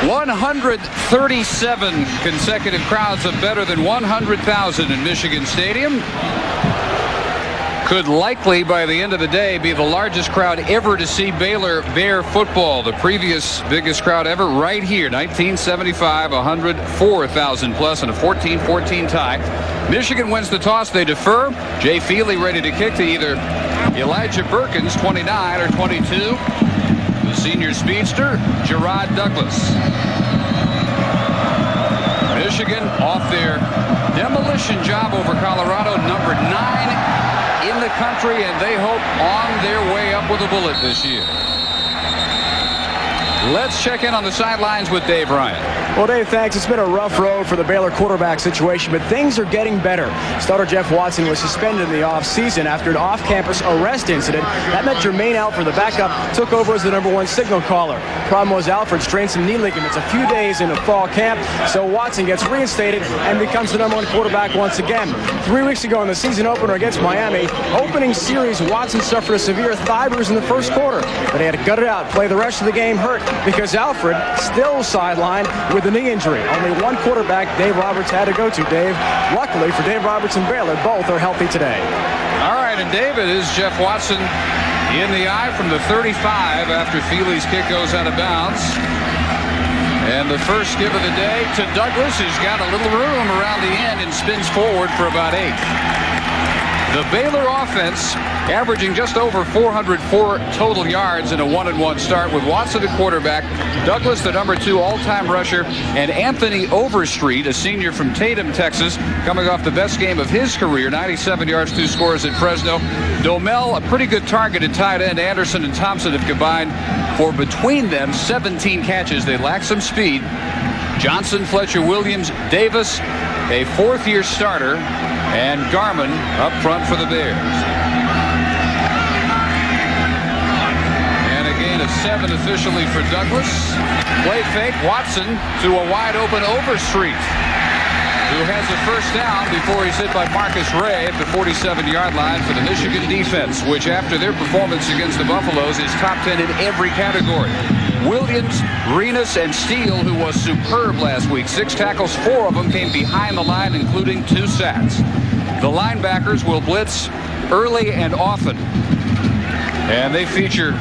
137 consecutive crowds of better than 100,000 in Michigan Stadium. Could likely, by the end of the day, be the largest crowd ever to see Baylor Bear football. The previous biggest crowd ever right here, 1975, 104,000 plus in a 14-14 tie. Michigan wins the toss. They defer. Jay Feely ready to kick to either Elijah Perkins, 29, or 22. The senior speedster, Gerard Douglas. Michigan off their demolition job over Colorado, number 9 in the country, and they hope on their way up with a bullet this year. Let's check in on the sidelines with Dave Ryan. Well, Dave, thanks. It's been a rough road for the Baylor quarterback situation, but things are getting better. Starter Jeff Watson was suspended in the offseason after an off-campus arrest incident. That meant Jermaine Alford, the backup, took over as the #1 signal caller. Problem was Alford strained some knee ligaments a few days into fall camp, so Watson gets reinstated and becomes the #1 quarterback once again. 3 weeks ago in the season opener against Miami, opening series, Watson suffered a severe thigh bruise in the first quarter, but he had to gut it out, play the rest of the game hurt, because Alfred still sidelined with a knee injury. Only one quarterback Dave Roberts had to go to, Dave. Luckily for Dave Roberts and Baylor, both are healthy today. All right, and David, is Jeff Watson in the eye from the 35 after Feely's kick goes out of bounds. And the first give of the day to Douglas, who's got a little room around the end and spins forward for about 8. The Baylor offense averaging just over 404 total yards in a 1-1 start with Watson at quarterback, Douglas the #2 all-time rusher, and Anthony Overstreet, a senior from Tatum, Texas, coming off the best game of his career, 97 yards, 2 scores at Fresno. Domel, a pretty good target at tight end. Anderson and Thompson have combined for between them 17 catches. They lack some speed. Johnson, Fletcher, Williams, Davis, a fourth-year starter, and Garman up front for the Bears. And a gain of 7 officially for Douglas. Play fake, Watson to a wide-open Overstreet, who has a first down before he's hit by Marcus Ray at the 47-yard line for the Michigan defense, which after their performance against the Buffaloes is top 10 in every category. Williams, Renas, and Steele, who was superb last week. 6 tackles, 4 of them came behind the line, including 2 sacks. The linebackers will blitz early and often. And they feature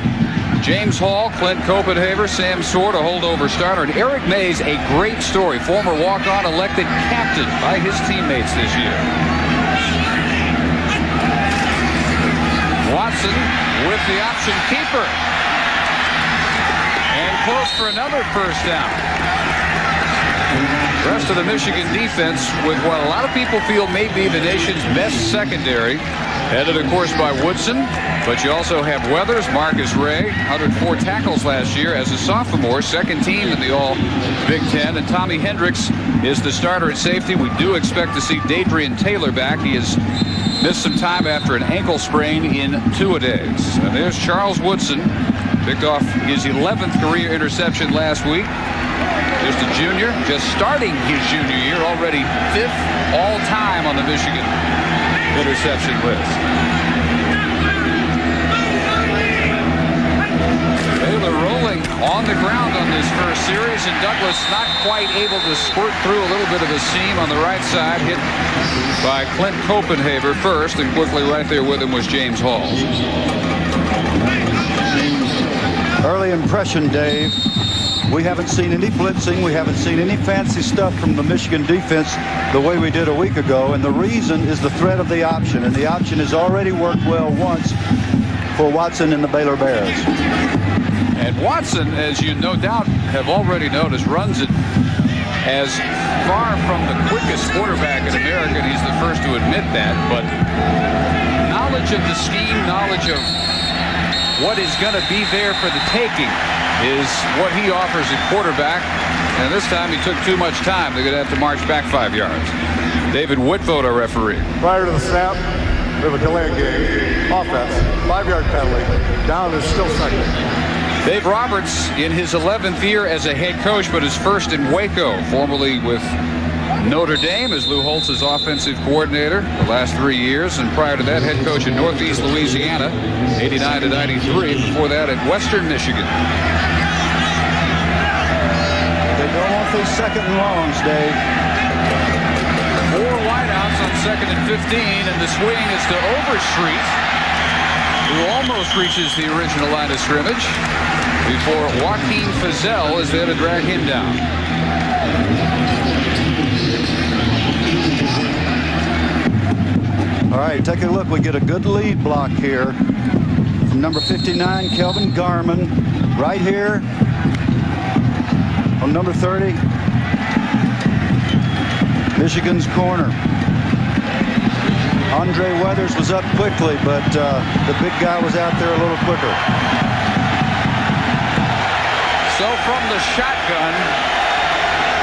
James Hall, Clint Copenhaver, Sam Sword, a holdover starter, and Eric Mays, a great story. Former walk-on, elected captain by his teammates this year. Watson with the option keeper. And close for another first down. The rest of the Michigan defense with what a lot of people feel may be the nation's best secondary. Headed, of course, by Woodson. But you also have Weathers, Marcus Ray, 104 tackles last year as a sophomore, second team in the All-Big Ten. And Tommy Hendricks is the starter at safety. We do expect to see Dadrian Taylor back. He has missed some time after an ankle sprain in 2-a-days. And there's Charles Woodson. Picked off his 11th career interception last week. Just a junior, just starting his junior year, already 5th all-time on the Michigan interception list. Baylor rolling on the ground on this first series, and Douglas not quite able to squirt through a little bit of a seam on the right side, hit by Clint Copenhaver first, and quickly right there with him was James Hall. Early impression, Dave. We haven't seen any blitzing. We haven't seen any fancy stuff from the Michigan defense the way we did a week ago. And the reason is the threat of the option. And the option has already worked well once for Watson and the Baylor Bears. And Watson, as you no doubt have already noticed, runs it as far from the quickest quarterback in America. And he's the first to admit that. But knowledge of the scheme, knowledge of what is going to be there for the taking is what he offers at quarterback. And this time he took too much time. They're going to have to march back 5 yards. David Whitvote, our referee. Prior to the snap, we have a delay in game. Offense, 5-yard penalty. Down is still second. Dave Roberts in his 11th year as a head coach, but his first in Waco, formerly with Notre Dame as Lou Holtz's offensive coordinator the last 3 years, and prior to that, head coach in Northeast Louisiana, 89 to 93. Before that, at Western Michigan. healthy second and longs, Dave. 4 wideouts on 2nd and 15, and the swing is to Overstreet, who almost reaches the original line of scrimmage before Joaquin Fizel is there to drag him down. All right, take a look. We get a good lead block here from number 59, Kelvin Garman, right here on number 30, Michigan's corner. Andre Weathers was up quickly, but the big guy was out there a little quicker. So from the shotgun,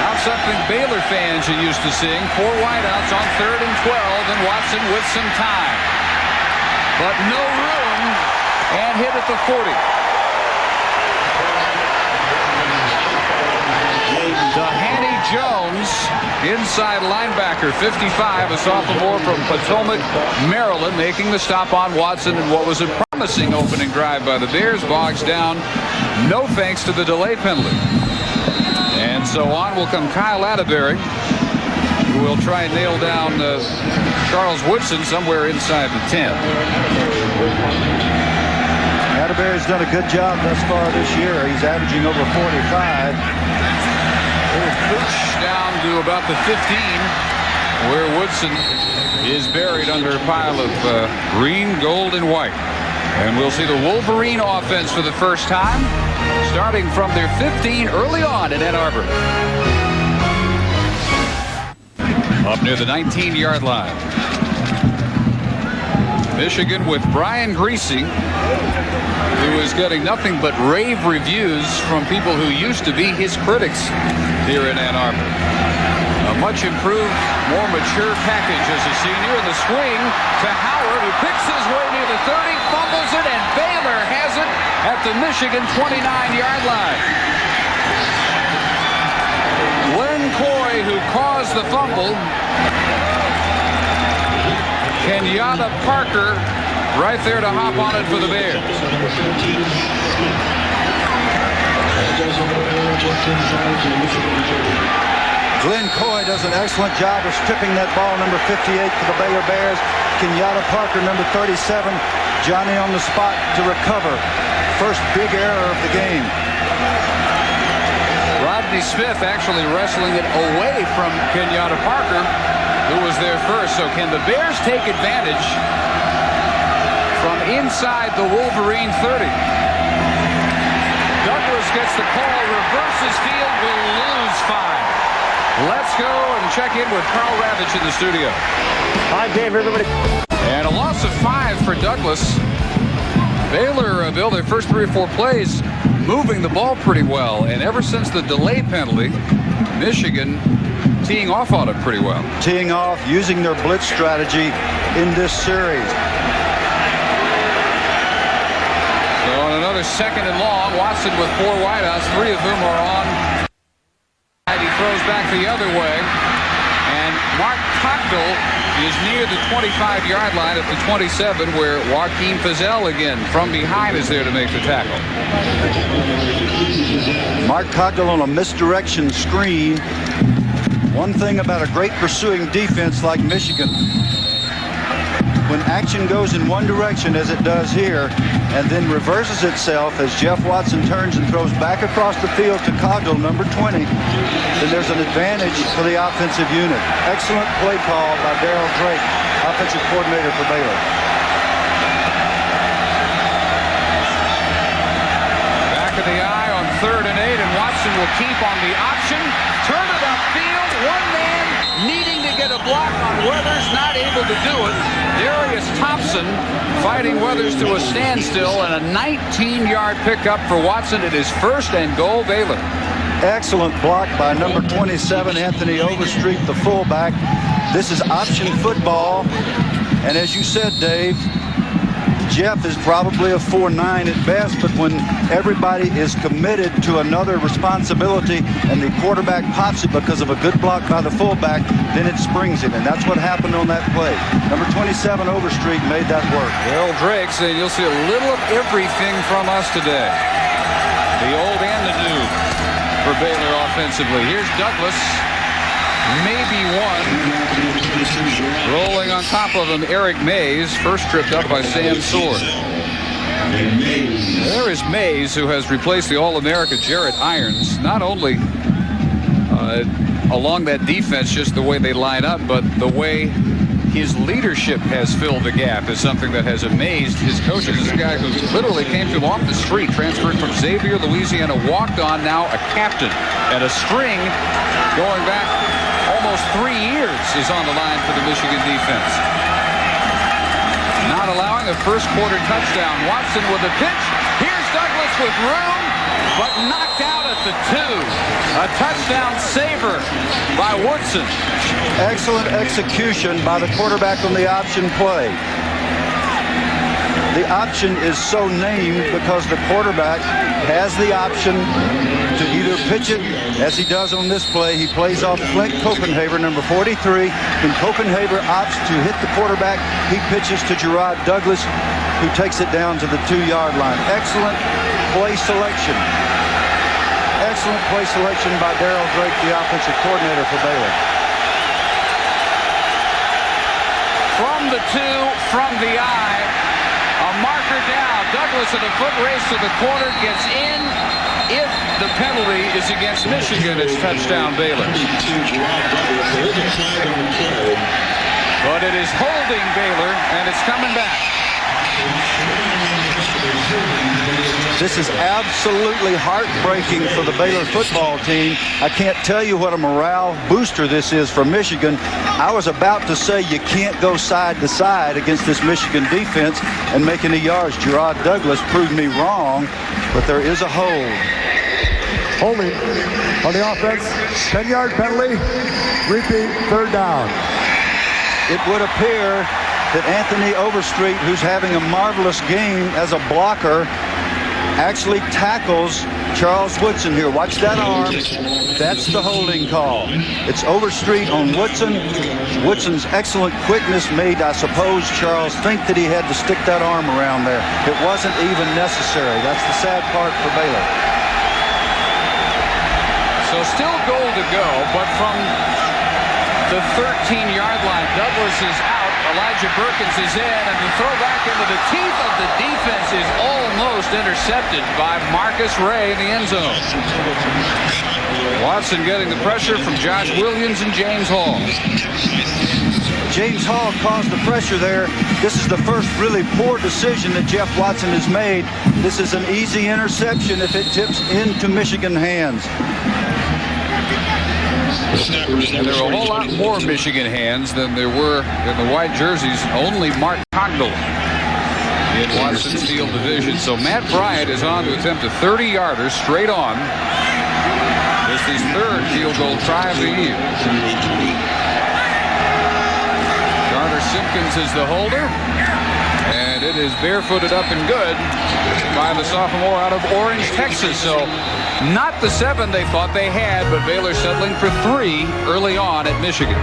now something Baylor fans are used to seeing. 4 wideouts on 3rd and 12, and Watson with some time. But no room, and hit at the 40. Hanny Jones, inside linebacker, 55, a sophomore from Potomac, Maryland, making the stop on Watson in what was a promising opening drive by the Bears. Bogs down, no thanks to the delay penalty. And so on will come Kyle Atterbury, who will try and nail down Charles Woodson somewhere inside the 10. Atterbury's done a good job thus far this year. He's averaging over 45. Push down to about the 15, where Woodson is buried under a pile of green, gold, and white. And we'll see the Wolverine offense for the first time, starting from their 15 early on in Ann Arbor. Up near the 19-yard line. Michigan with Brian Griese, who is getting nothing but rave reviews from people who used to be his critics here in Ann Arbor. A much improved, more mature package as a senior. In the swing to Howard, who picks his way near the 30, fumbles it, and Baylor has it at the Michigan 29-yard line. Glenn Coy, who caused the fumble. Kenyatta Parker right there to hop on it for the Bears. Glenn Coy does an excellent job of stripping that ball, number 58 for the Baylor Bears. Kenyatta Parker, number 37, Johnny on the spot to recover. First big error of the game. Rodney Smith actually wrestling it away from Kenyatta Parker, who was there first. So can the Bears take advantage from inside the Wolverine 30? Douglas gets the call, reverses field, will lose 5. Let's go and check in with Carl Ravitch in the studio. Hi, Dave, everybody. And a loss of 5 for Douglas. Baylor, Bill, their first 3 or 4 plays moving the ball pretty well. And ever since the delay penalty, Michigan teeing off on it pretty well. Teeing off, using their blitz strategy in this series. So on another 2nd and long, Watson with 4 wideouts, 3 of whom are on. He throws back the other way, and Mark Cogdell is near the 25-yard line at the 27, where Joaquin Fizel again from behind is there to make the tackle. Mark Cogdell on a misdirection screen. One thing about a great pursuing defense like Michigan, when action goes in one direction as it does here and then reverses itself as Jeff Watson turns and throws back across the field to Cogdell, number 20, then there's an advantage for the offensive unit. Excellent play call by Darryl Drake, offensive coordinator for Baylor. Back of the eye on 3rd and 8, and Watson will keep on the option. Turn it upfield, one man needing to get a block on Weathers, not able to do it. Darius Thompson fighting Weathers to a standstill, and a 19-yard pickup for Watson. It is 1st and goal, Baylor. Excellent block by number 27, Anthony Overstreet, the fullback. This is option football, and as you said, Dave, Jeff is probably a 4-9 at best, but when everybody is committed to another responsibility and the quarterback pops it because of a good block by the fullback, then it springs it, and that's what happened on that play. Number 27, Overstreet, made that work. Darryl Drake saying you'll see a little of everything from us today. The old and the new. for Baylor offensively. Here's Douglas. Maybe one. Rolling on top of him, Eric Mays. First tripped up by Sam Sword. There is Mays, who has replaced the All-America Jarrett Irons. Not only along that defense, just the way they line up, but the way his leadership has filled the gap is something that has amazed his coaches. This is a guy who literally came to him off the street, transferred from Xavier, Louisiana, walked on, now a captain. And a string going back almost 3 years is on the line for the Michigan defense. Not allowing a first quarter touchdown. Watson with a pitch. Here's Douglas with room, but knocked out at the 2. A touchdown saver by Woodson. Excellent execution by the quarterback on the option play. The option is so named because the quarterback has the option to either pitch it, as he does on this play. He plays off Clint Copenhaver, number 43. When Copenhaver opts to hit the quarterback, he pitches to Gerard Douglas, who takes it down to the 2-yard line. Excellent play selection. Excellent play selection by Darryl Drake, the offensive coordinator for Baylor. From the 2, from the eye, a marker down. Douglas in a foot race to the corner, gets in. If the penalty is against Michigan, it's touchdown Baylor. But it is holding Baylor, and it's coming back. This is absolutely heartbreaking for the Baylor football team. I can't tell you what a morale booster this is for Michigan. I was about to say you can't go side to side against this Michigan defense and make any yards. Gerard Douglas proved me wrong, but there is a hold. Holding on the offense. 10-yard penalty. Repeat, 3rd down. It would appear that Anthony Overstreet, who's having a marvelous game as a blocker, actually tackles Charles Woodson here. Watch that arm. That's the holding call. It's Overstreet on Woodson. Woodson's excellent quickness made, I suppose, Charles think that he had to stick that arm around there. It wasn't even necessary. That's the sad part for Baylor. So still goal to go, but from the 13-yard line, Douglas is out. Elijah Perkins is in, and the throw back into the teeth of the defense is almost intercepted by Marcus Ray in the end zone. Watson getting the pressure from Josh Williams and James Hall. James Hall caused the pressure there. This is the first really poor decision that Jeff Watson has made. This is an easy interception if it tips into Michigan hands. And there are a whole lot more Michigan hands than there were in the white jerseys. Only Mark Cogdell in Watson's field division. So Matt Bryant is on to attempt a 30-yarder straight on. This is his 3rd field goal try of the year. Garner Simpkins is the holder. And it is barefooted up and good by the sophomore out of Orange, Texas. So not the 7 they thought they had, but Baylor settling for 3 early on at Michigan.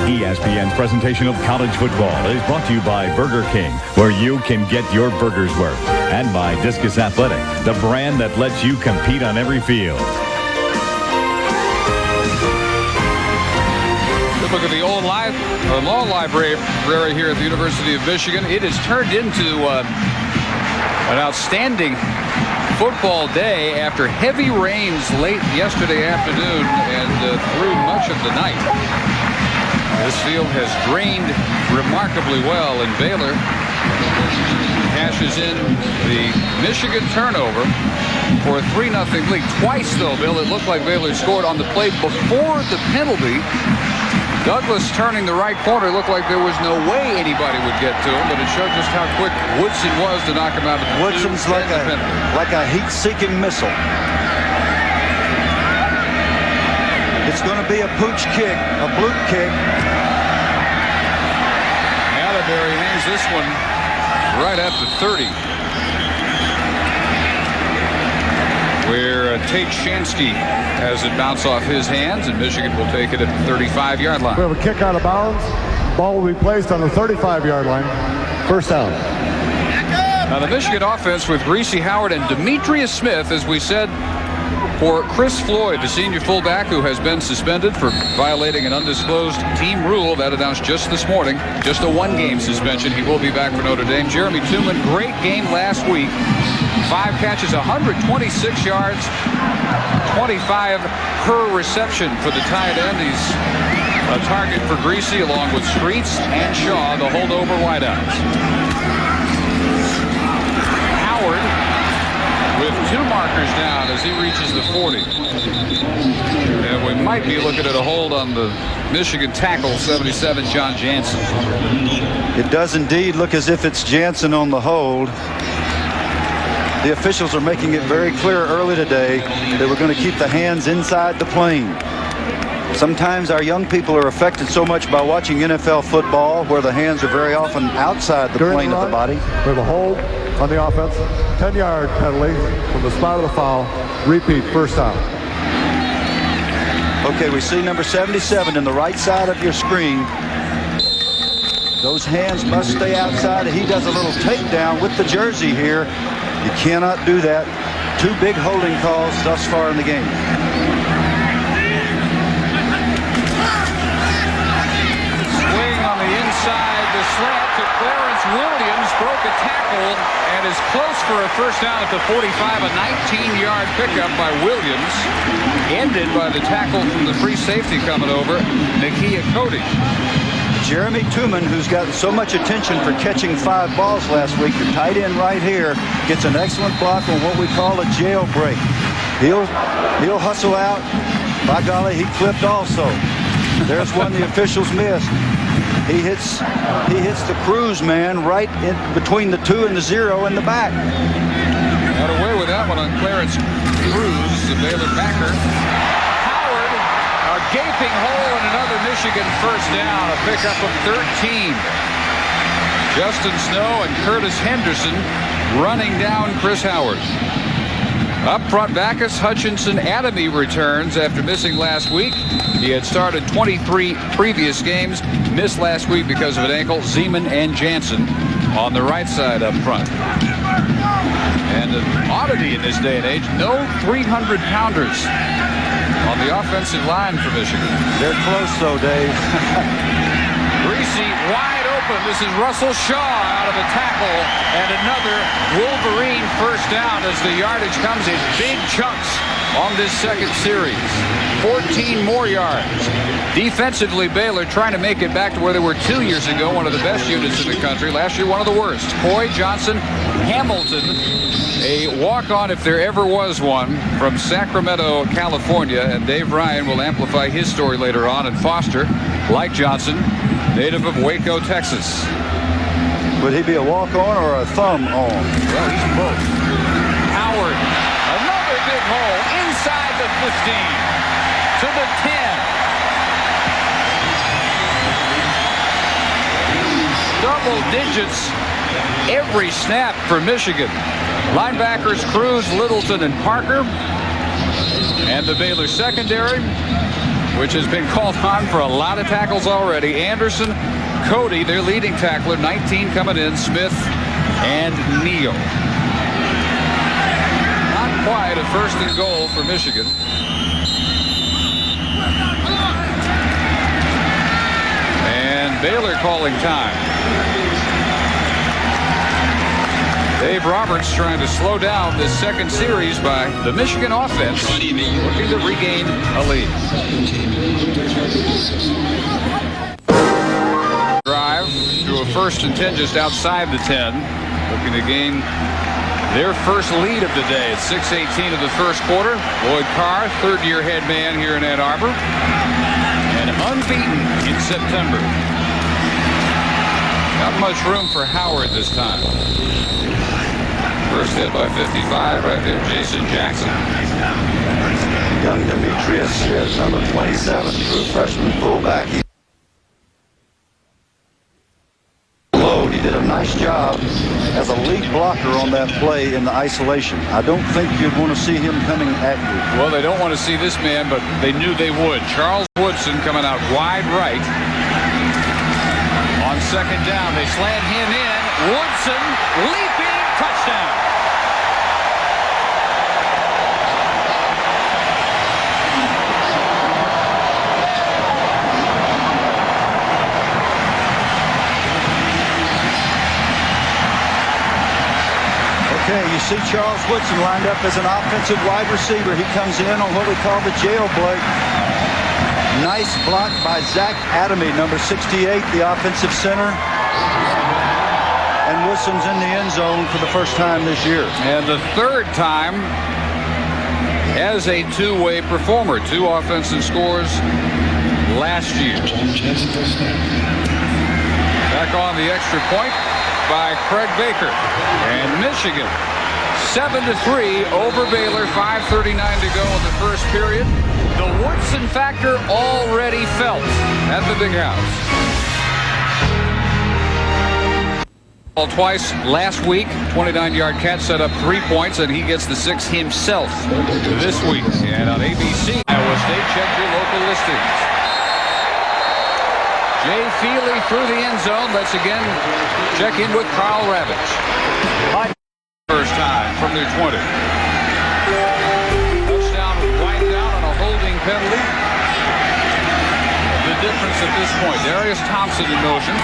ESPN's presentation of college football is brought to you by Burger King, where you can get your burger's worth, and by Discus Athletic, the brand that lets you compete on every field. Good look at the old law library here at the University of Michigan. It has turned into an outstanding football day after heavy rains late yesterday afternoon and through much of the night. This field has drained remarkably well, and Baylor cashes in the Michigan turnover for a 3-0 lead. Twice, though, Bill, it looked like Baylor scored on the play before the penalty. Douglas turning the right corner, looked like there was no way anybody would get to him, but it showed just how quick Woodson was to knock him out of the Woodson's like a heat-seeking missile. It's going to be a pooch kick, a bloop kick. Atterbury hangs this one right at the 30. Where Tate Shansky has it bounce off his hands, and Michigan will take it at the 35-yard line. We have a kick out of bounds. Ball will be placed on the 35-yard line. First down. Now the Michigan offense with Greasy Howard and Demetrius Smith, as we said, for Chris Floyd, the senior fullback who has been suspended for violating an undisclosed team rule that announced just this morning. Just a one-game suspension. He will be back for Notre Dame. Jeremy Tooman, great game last week. 5 catches, 126 yards, 25 per reception for the tight end. He's a target for Greasy along with Streets and Shaw, the holdover wideouts. Howard with 2 markers down as he reaches the 40. And we might be looking at a hold on the Michigan tackle, 77, John Jansen. It does indeed look as if it's Jansen on the hold. The officials are making it very clear early today that we're going to keep the hands inside the plane. Sometimes our young people are affected so much by watching NFL football where the hands are very often outside the plane of the body. We have a hold on the offense. 10-yard penalty from the spot of the foul. Repeat, first down. Okay, we see number 77 in the right side of your screen. Those hands must stay outside. He does a little takedown with the jersey here. You cannot do that. 2 big holding calls thus far in the game. Swing on the inside, the slant to Clarence Williams, broke a tackle and is close for a first down at the 45. A 19-yard pickup by Williams, ended by the tackle from the free safety coming over, Nakia Cody. Jeremy Tooman, who's gotten so much attention for catching 5 balls last week, the tight end right here, gets an excellent block on what we call a jailbreak. He'll hustle out. By golly, he clipped also. There's one the officials missed. He hits the Cruz man right in between the 2 and the 0 in the back. Got away with that one on Clarence Cruz, the Baylor backer. Howard, a gaping hole in another Michigan first down, a pickup of 13. Justin Snow and Curtis Henderson running down Chris Howard. Up front, Backus, Hutchinson, Adamy returns after missing last week. He had started 23 previous games, missed last week because of an ankle. Zeman and Jansen on the right side up front. And an oddity in this day and age, no 300-pounders on the offensive line for Michigan. They're close, though, Dave. Greasy wide open. This is Russell Shaw out of the tackle, and another Wolverine first down as the yardage comes in big chunks on this second series. 14 more yards. Defensively, Baylor trying to make it back to where they were 2 years ago, one of the best units in the country. Last year, one of the worst. Coy, Johnson, Hamilton, a walk-on if there ever was one from Sacramento, California, and Dave Ryan will amplify his story later on. And Foster, like Johnson, native of Waco, Texas. Would he be a walk-on or a thumb on? Well, he's both. Howard, another big hole inside the 15 to the 10. Double digits every snap for Michigan. Linebackers Cruz, Littleton, and Parker. And the Baylor secondary, which has been called on for a lot of tackles already. Anderson, Cody, their leading tackler, 19 coming in, Smith and Neal. Not quite a first and goal for Michigan. And Baylor calling time. Dave Roberts trying to slow down this second series by the Michigan offense, looking to regain a lead. Drive to a 1st and 10 just outside the 10, looking to gain their first lead of the day at 6:18 of the first quarter. Lloyd Carr, 3rd-year head man here in Ann Arbor, and unbeaten in September. Not much room for Howard this time. First hit by 55 right there, Jason Jackson. Young Demetrius is number 27, true freshman fullback. He did a nice job As a lead blocker on that play in the isolation. I don't think you'd want to see him coming at you. Well, they don't want to see this man, but they knew they would. Charles Woodson coming out wide right. second down. They slant him in. Woodson leaping, touchdown. Okay, you see Charles Woodson lined up as an offensive wide receiver. He comes in on what we call the jailbreak. Nice block by Zach Adamy, number 68, the offensive center. And Woodson's in the end zone for the first time this year. And the third time as a two-way performer. 2 offensive scores last year. Back on the extra point by Craig Baker. And Michigan 7-3 over Baylor. 5:39 to go in the first period. The Woodson factor already felt at the Big House. Twice last week. 29-yard catch set up 3 points, and he gets the 6 himself this week. And on ABC, Iowa State, check your local listings. Jay Feely through the end zone. Let's again check in with Carl Ravitch. First time from their 20. Touchdown wiped out on a holding penalty. The difference at this point, Darius Thompson in motion.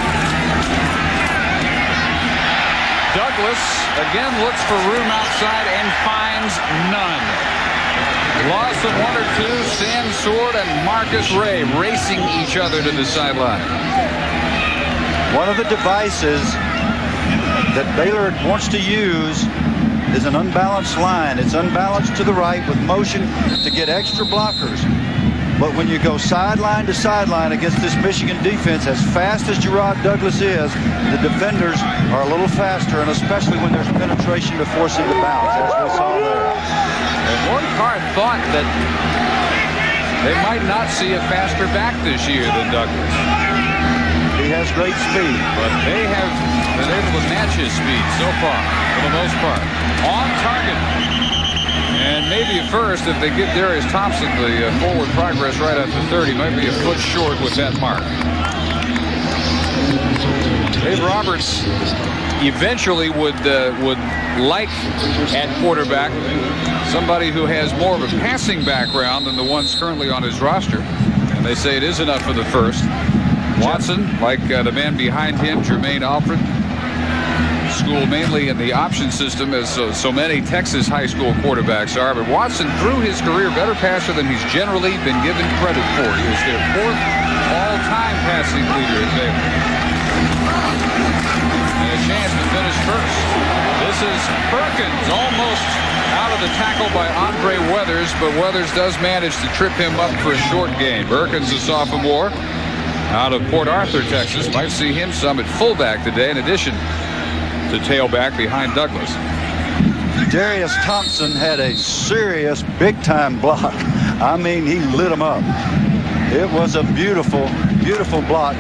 Douglas again looks for room outside and finds none. Loss of 1 or 2. Sam Sword and Marcus Ray racing each other to the sideline. One of the devices that Baylor wants to use is an unbalanced line. It's unbalanced to the right with motion to get extra blockers. But when you go sideline to sideline against this Michigan defense, as fast as Gerard Douglas is, the defenders are a little faster, and especially when there's penetration to force him to bounce, as we saw there. And one part thought that they might not see a faster back this year than Douglas. He has great speed. But they have been able to match his speed so far, for the most part. On target. And maybe at first, if they get Darius Thompson the forward progress right at the 30, might be a foot short with that mark. Dave Roberts eventually would like at quarterback somebody who has more of a passing background than the ones currently on his roster. And they say it is enough for the first. Watson, like the man behind him, Jermaine Alfred, school mainly in the option system, as so many Texas high school quarterbacks are. But Watson, through his career, better passer than he's generally been given credit for. He was their 4th all-time passing leader at Baylor. And a chance to finish first. This is Perkins, almost out of the tackle by Andre Weathers, but Weathers does manage to trip him up for a short gain. Perkins, a sophomore out of Port Arthur, Texas. Might see him some at fullback today, in addition to tailback behind Douglas. Darius Thompson had a serious big-time block. I mean, he lit him up. It was a beautiful, beautiful block.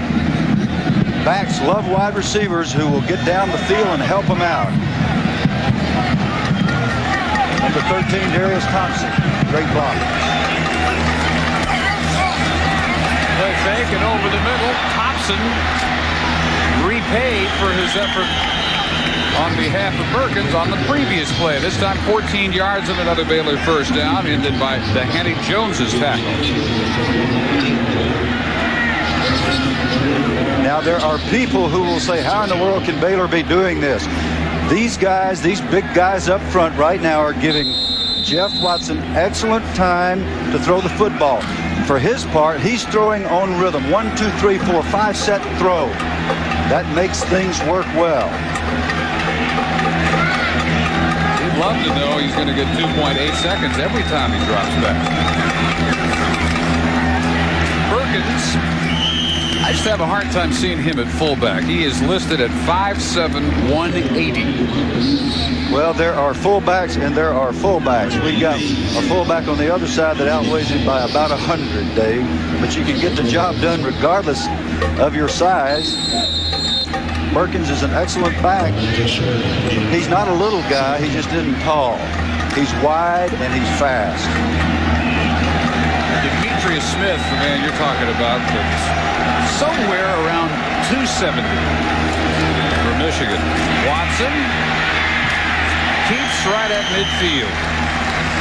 Backs love wide receivers who will get down the field and help them out. Number 13, Darius Thompson. Great block. Play fake and over the middle. Thompson repaid for his effort on behalf of Perkins on the previous play. This time 14 yards and another Baylor first down, ended by Danny Jones's tackle. Now there are people who will say, how in the world can Baylor be doing this? These guys, these big guys up front right now are giving Jeff Watson excellent time to throw the football. For his part, he's throwing on rhythm. 1, 2, 3, 4, 5 set throw. That makes things work well. He'd love to know he's going to get 2.8 seconds every time he drops back. Perkins, I just have a hard time seeing him at fullback. He is listed at 5'7", 180. Well, there are fullbacks and there are fullbacks. We got a fullback on the other side that outweighs him by about 100, Dave. But you can get the job done regardless of your size. Perkins is an excellent back. He's not a little guy. He just isn't tall. He's wide and he's fast. Demetrius Smith, the man you're talking about, that's somewhere around 270 for Michigan. Watson keeps right at midfield.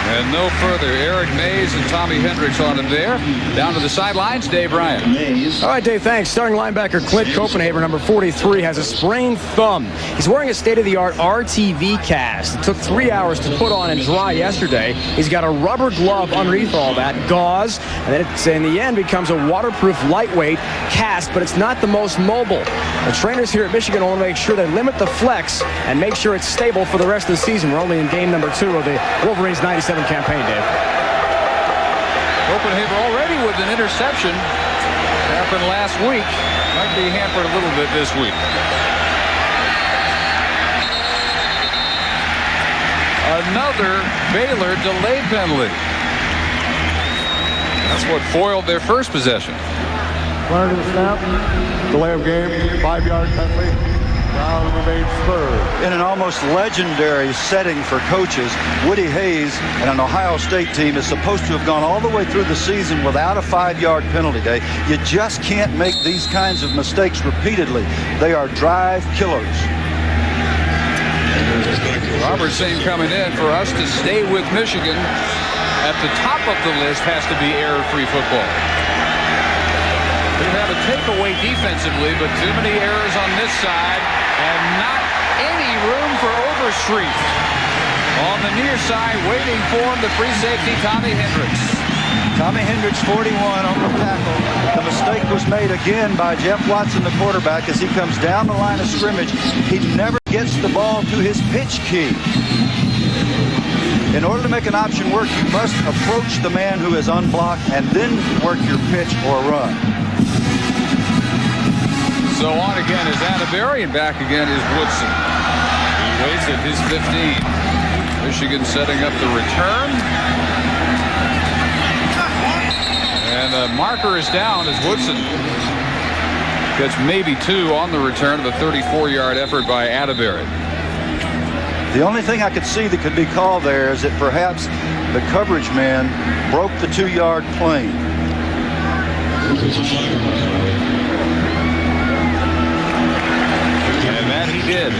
And no further. Eric Mays and Tommy Hendricks on him there. Down to the sidelines, Dave Ryan. All right, Dave, thanks. Starting linebacker Clint Copenhagen, number 43, has a sprained thumb. He's wearing a state-of-the-art RTV cast. It took 3 hours to put on and dry yesterday. He's got a rubber glove underneath all that, gauze, and then it's, in the end, becomes a waterproof, lightweight cast, but it's not the most mobile. The trainers here at Michigan want to make sure they limit the flex and make sure it's stable for the rest of the season. We're only in game number 2 of the Wolverines 97 campaign, Dave. Copenhagen already with an interception. Happened last week. Might be hampered a little bit this week. Another Baylor delayed penalty. That's what foiled their first possession. Prior to the snap, delay of game, 5-yard penalty. Brown remains spurred. In an almost legendary setting for coaches, Woody Hayes and an Ohio State team is supposed to have gone all the way through the season without a 5-yard penalty day. You just can't make these kinds of mistakes repeatedly. They are drive killers. Robert saying coming in for us to stay with Michigan at the top of the list has to be error-free football. We have a takeaway defensively, but too many errors on this side and not any room for Overstreet. On the near side, waiting for him, the free safety, Tommy Hendricks. Tommy Hendricks, 41 on the tackle. The mistake was made again by Jeff Watson, the quarterback, as he comes down the line of scrimmage. He never gets the ball to his pitch key. In order to make an option work, you must approach the man who is unblocked and then work your pitch or run. So on again is Atterbury, and back again is Woodson. He waits at his 15. Michigan setting up the return. And the marker is down as Woodson gets maybe 2 on the return of a 34-yard effort by Atterbury. The only thing I could see that could be called there is that perhaps the coverage man broke the 2-yard plane. And that he did.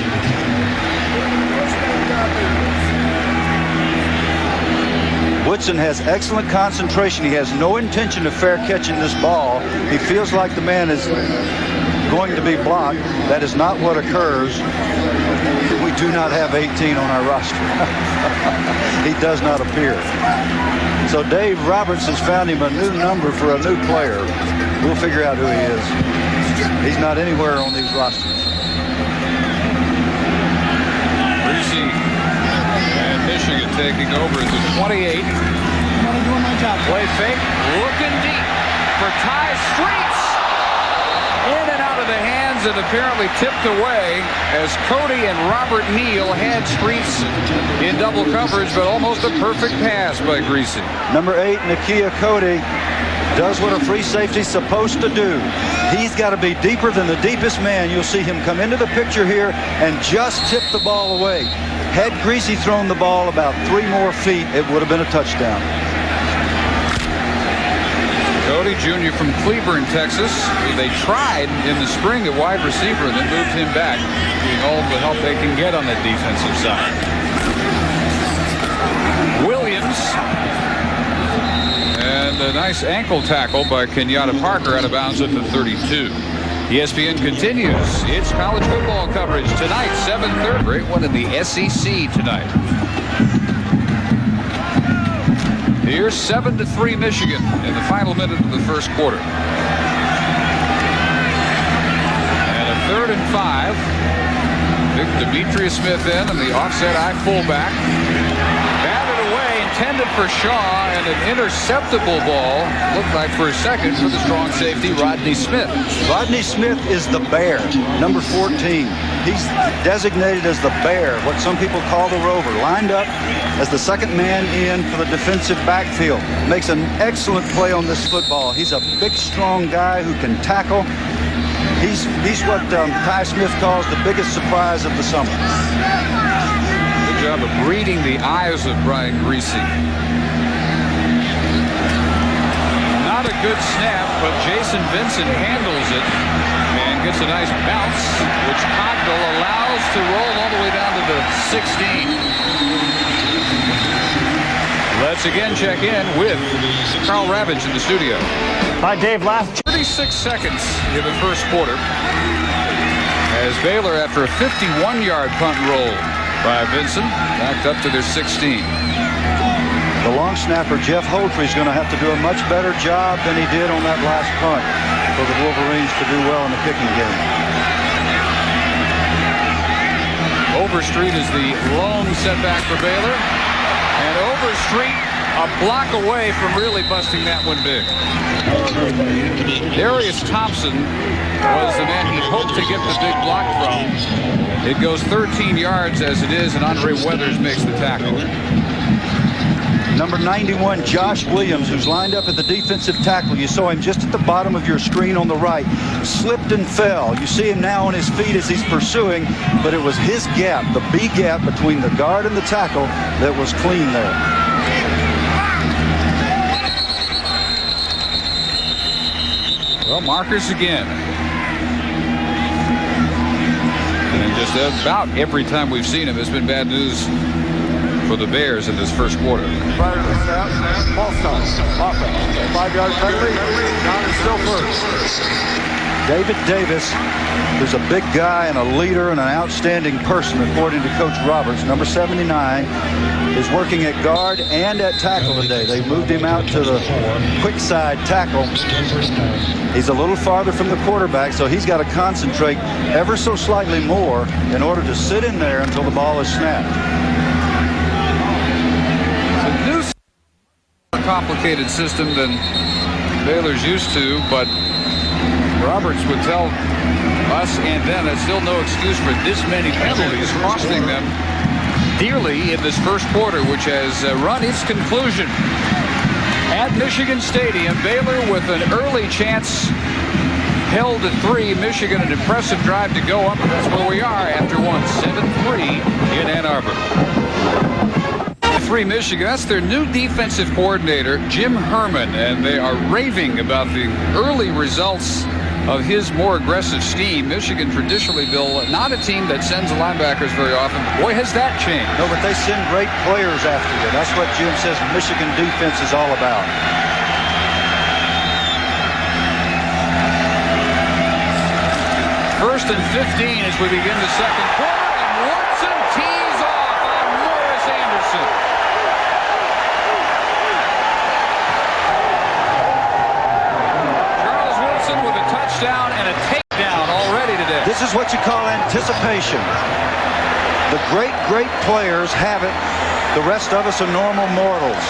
Woodson has excellent concentration. He has no intention of fair catching this ball. He feels like the man is going to be blocked. That is not what occurs. We do not have 18 on our roster. He does not appear. So Dave Roberts has found him a new number for a new player. We'll figure out who he is. He's not anywhere on these rosters. Reese and Michigan taking over at the 28. Play fake, looking deep for Ty Streets. In and out of the hands and apparently tipped away as Cody and Robert Neal had Streets in double coverage, but almost a perfect pass by Greasy. Number 8, Nakia Cody, does what a free safety's supposed to do. He's got to be deeper than the deepest man. You'll see him come into the picture here and just tip the ball away. Had Greasy thrown the ball about 3 more feet, it would have been a touchdown. Cody Jr. from Cleburne, Texas. They tried in the spring at wide receiver and then moved him back, getting all the help they can get on the defensive side. Williams. And a nice ankle tackle by Kenyatta Parker out of bounds at the 32. ESPN continues its college football coverage tonight, 7:30. Great one in the SEC tonight. Here's 7-3 Michigan in the final minute of the first quarter. And a 3rd and 5. Big Demetrius Smith in and the offset I fullback. Batted away, intended for Shaw, and an interceptable ball. Looked like for a second for the strong safety, Rodney Smith. Rodney Smith is the bear, number 14. He's designated as the bear, what some people call the rover. Lined up as the second man in for the defensive backfield. Makes an excellent play on this football. He's a big, strong guy who can tackle. He's what Ty Smith calls the biggest surprise of the summer. Good job of reading the eyes of Brian Greasy. Not a good snap, but Jason Vincent handles it and gets a nice bounce, which Cogdell allows to roll all the way down to the 16. Let's again check in with Carl Ravage in the studio. Hi, Dave. Last 36 seconds in the first quarter as Baylor, after a 51-yard punt roll by Vincent, backed up to their 16. The long snapper, Jeff Holtry, is going to have to do a much better job than he did on that last punt for the Wolverines to do well in the kicking game. Overstreet is the lone setback for Baylor. And Overstreet a block away from really busting that one big. Darius Thompson was the man he hoped to get the big block from. It goes 13 yards as it is, and Andre Weathers makes the tackle. Number 91, Josh Williams, who's lined up at the defensive tackle. You saw him just at the bottom of your screen on the right. Slipped and fell. You see him now on his feet as he's pursuing, but it was his gap, the B gap between the guard and the tackle, that was clean there. Well, markers again. And just about every time we've seen him, it's been bad news for the Bears in this first quarter. Prior to the snap, false start, offense, 5-yard penalty, down and still first. David Davis, who's a big guy and a leader and an outstanding person, according to Coach Roberts, number 79, is working at guard and at tackle today. They moved him out to the quick side tackle. He's a little farther from the quarterback, so he's got to concentrate ever so slightly more in order to sit in there until the ball is snapped. It's a new, complicated system than Baylor's used to, but Roberts would tell us and them that's still no excuse for this many penalties, costing them dearly in this first quarter, which has run its conclusion. At Michigan Stadium, Baylor with an early chance, held at 3. Michigan an impressive drive to go up, and that's where we are after 7-3 in Ann Arbor. 3 Michigan, that's their new defensive coordinator, Jim Herman, and they are raving about the early results of his more aggressive scheme. Michigan traditionally, Bill, not a team that sends linebackers very often. Boy, has that changed. No, but they send great players after you. That's what Jim says Michigan defense is all about. First and 15 as we begin the second quarter, and Woodson tees off on Morris Anderson. Charles Woodson with a touchdown and a takedown already today. This is what you call anticipation. The great, great players have it. The rest of us are normal mortals.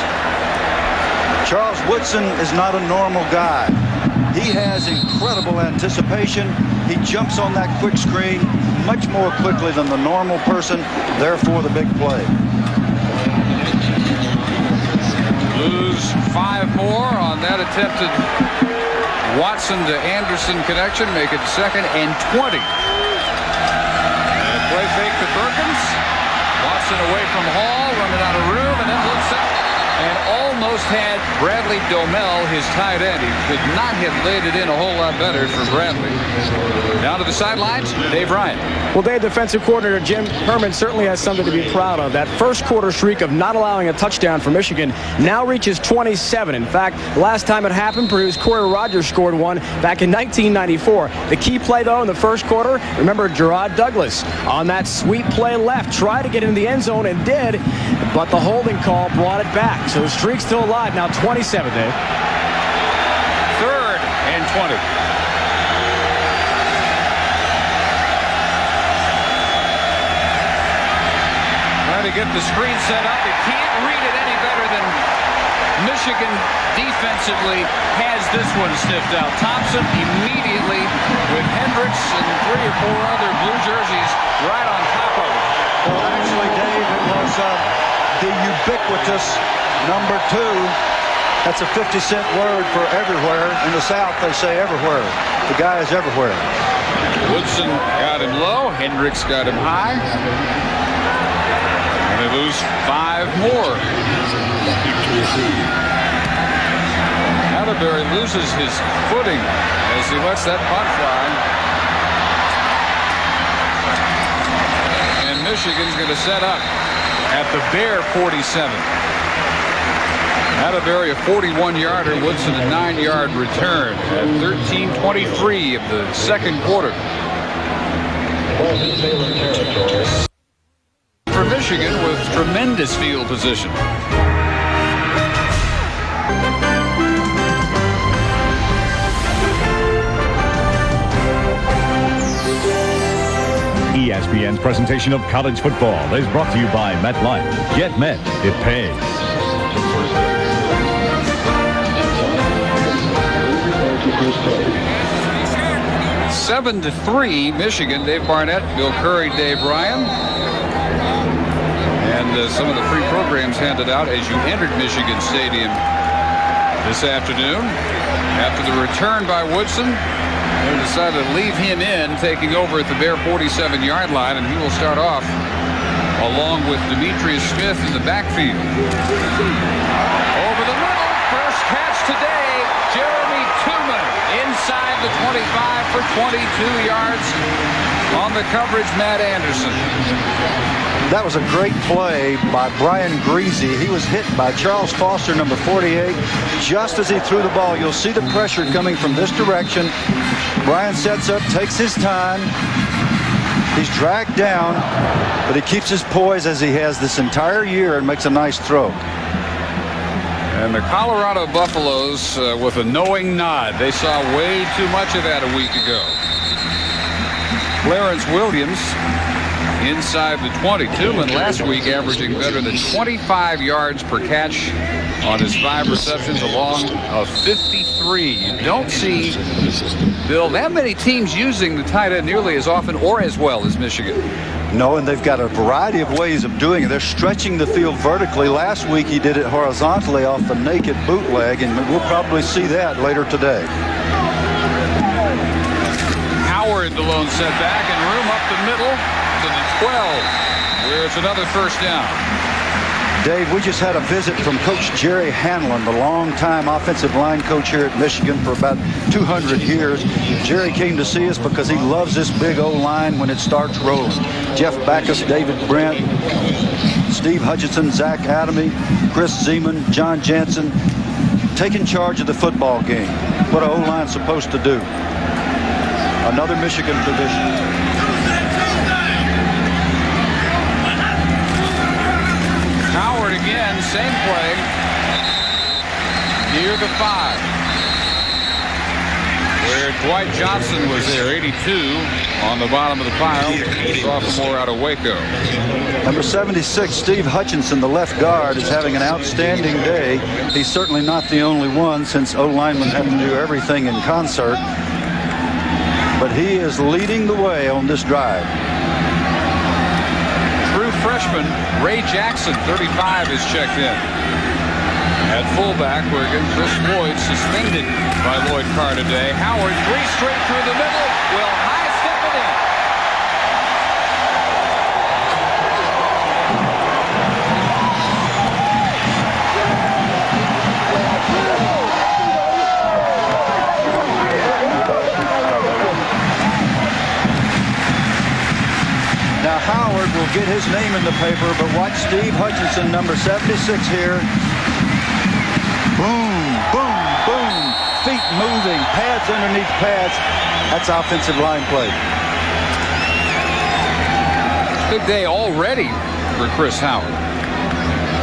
Charles Woodson is not a normal guy. He has incredible anticipation. He jumps on that quick screen much more quickly than the normal person, therefore the big play. Lose 5 more on that attempted Watson to Anderson connection, make it 2nd and 20. And a play fake to Perkins. Watson away from Hall, running out of room, and then looks up and almost had Bradley Domel, his tight end. He could not have laid it in a whole lot better for Bradley. Down to the sidelines, Dave Ryan. Well, Dave, defensive coordinator Jim Herman certainly has something to be proud of. That first quarter streak of not allowing a touchdown for Michigan now reaches 27. In fact, the last time it happened, Purdue's Corey Rogers scored one back in 1994. The key play, though, in the first quarter, remember Gerard Douglas on that sweep play left, tried to get in the end zone and did, but the holding call brought it back. So the streak's still alive, now 27, Dave. 3rd and 20. To get the screen set up. You can't read it any better than Michigan defensively has this one sniffed out. Thompson immediately with Hendricks and 3 or 4 other blue jerseys right on top of it. Well, actually, Dave, it was the ubiquitous number 2. That's a 50-cent word for everywhere. In the South, they say everywhere. The guy is everywhere. Woodson got him low. Hendricks got him high. They lose 5 more. Atterbury loses his footing as he lets that punt fly. Michigan's going to set up at the Bear 47. Atterbury a 41-yarder. Woodson a 9-yard return at 13:23 of the second quarter. For Michigan with tremendous field position. ESPN's presentation of college football is brought to you by MetLife. Get Met. It pays. 7-3 Michigan. Dave Barnett, Bill Curry, Dave Ryan. And some of the free programs handed out as you entered Michigan Stadium this afternoon. After the return by Woodson, they decided to leave him in, taking over at the Bear 47-yard line, and he will start off along with Demetrius Smith in the backfield. Over the middle, first catch today, Jeremy Tooman inside the 25 for 22 yards. On the coverage, Matt Anderson. That was a great play by Brian Greasy. He was hit by Charles Foster, number 48, just as he threw the ball. You'll see the pressure coming from this direction. Brian sets up, takes his time. He's dragged down, but he keeps his poise as he has this entire year and makes a nice throw. And the Colorado Buffaloes with a knowing nod. They saw way too much of that a week ago. Clarence Williams inside the 22, and last week averaging better than 25 yards per catch on his 5 receptions along of 53. You don't see, Bill, that many teams using the tight end nearly as often or as well as Michigan. No, and they've got a variety of ways of doing it. They're stretching the field vertically. Last week he did it horizontally off the naked bootleg, and we'll probably see that later today. Howard, the lone setback, and room up the middle to the 12, where it's another first down. Dave, we just had a visit from Coach Jerry Hanlon, the longtime offensive line coach here at Michigan for about 200 years. Jerry came to see us because he loves this big O-line when it starts rolling. Jeff Backus, David Brent, Steve Hutchinson, Zach Adamy, Chris Zeman, John Jansen, taking charge of the football game. What an O-line's supposed to do. Another Michigan tradition. Howard again, same play, near the 5, where Dwight Johnson was there, 82 on the bottom of the pile, sophomore out of Waco. Number 76, Steve Hutchinson, the left guard, is having an outstanding day. He's certainly not the only one, since O-linemen have to do everything in concert. But he is leading the way on this drive. True freshman Ray Jackson, 35, is checked in. At fullback, where again Chris Lloyd suspended by Lloyd Carr today. Howard, 3 straight through the middle, will high step it in. Now Howard will get his name in the paper, but watch Steve Hutchinson, number 76 here. Boom, boom, boom. Feet moving, pads underneath pads. That's offensive line play. Big day already for Chris Howard.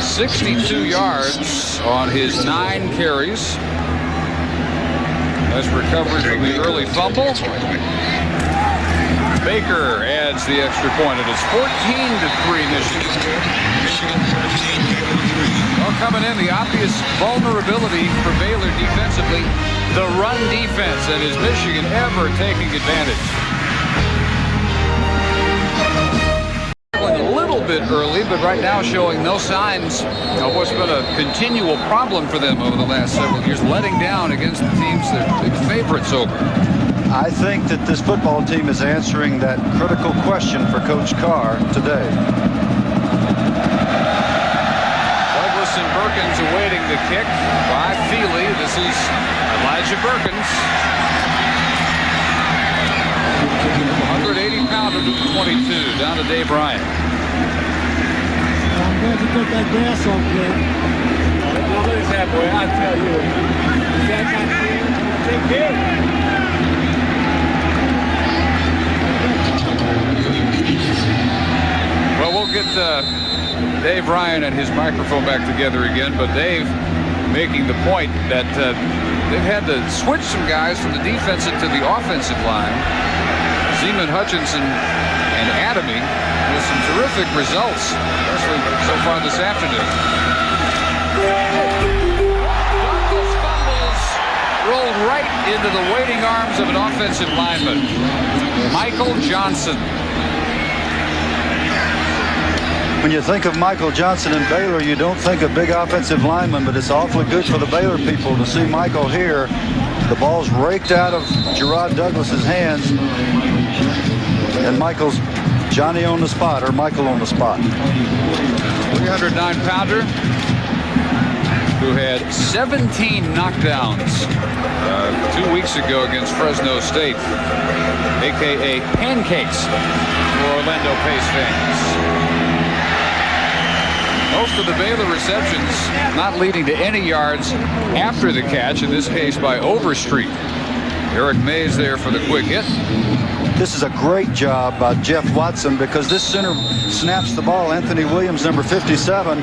62 yards on his 9 carries. Nice recovery from the early fumble. Baker adds the extra point. It is 14-3 Michigan. Well, coming in, the obvious vulnerability for Baylor defensively, the run defense, and is Michigan ever taking advantage? A little bit early, but right now showing no signs of what's been a continual problem for them over the last several years, letting down against the teams that big favorites over. I think that this football team is answering that critical question for Coach Carr today. Douglas and Perkins awaiting the kick by Feely. This is Elijah Perkins. 180-pounder to 22, down to Dave Ryan. Glad you took that gas off, Clint. Nobody's that way, I tell you. Is that not fair? Take care. Well, we'll get Dave Ryan and his microphone back together again, but Dave making the point that they've had to switch some guys from the defense into the offensive line. Zeman, Hutchinson, and Adamy with some terrific results, especially so far this afternoon. Douglas fumbles, rolled right into the waiting arms of an offensive lineman, Michael Johnson. When you think of Michael Johnson in Baylor, you don't think of big offensive lineman, but it's awfully good for the Baylor people to see Michael here. The ball's raked out of Gerard Douglas's hands, and Michael's Johnny on the spot, or Michael on the spot. 309-pounder who had 17 knockdowns 2 weeks ago against Fresno State, a.k.a. pancakes for Orlando Pace fans. Most of the Baylor receptions not leading to any yards after the catch, in this case by Overstreet. Eric Mays there for the quick hit. This is a great job by Jeff Watson, because this center snaps the ball. Anthony Williams, number 57,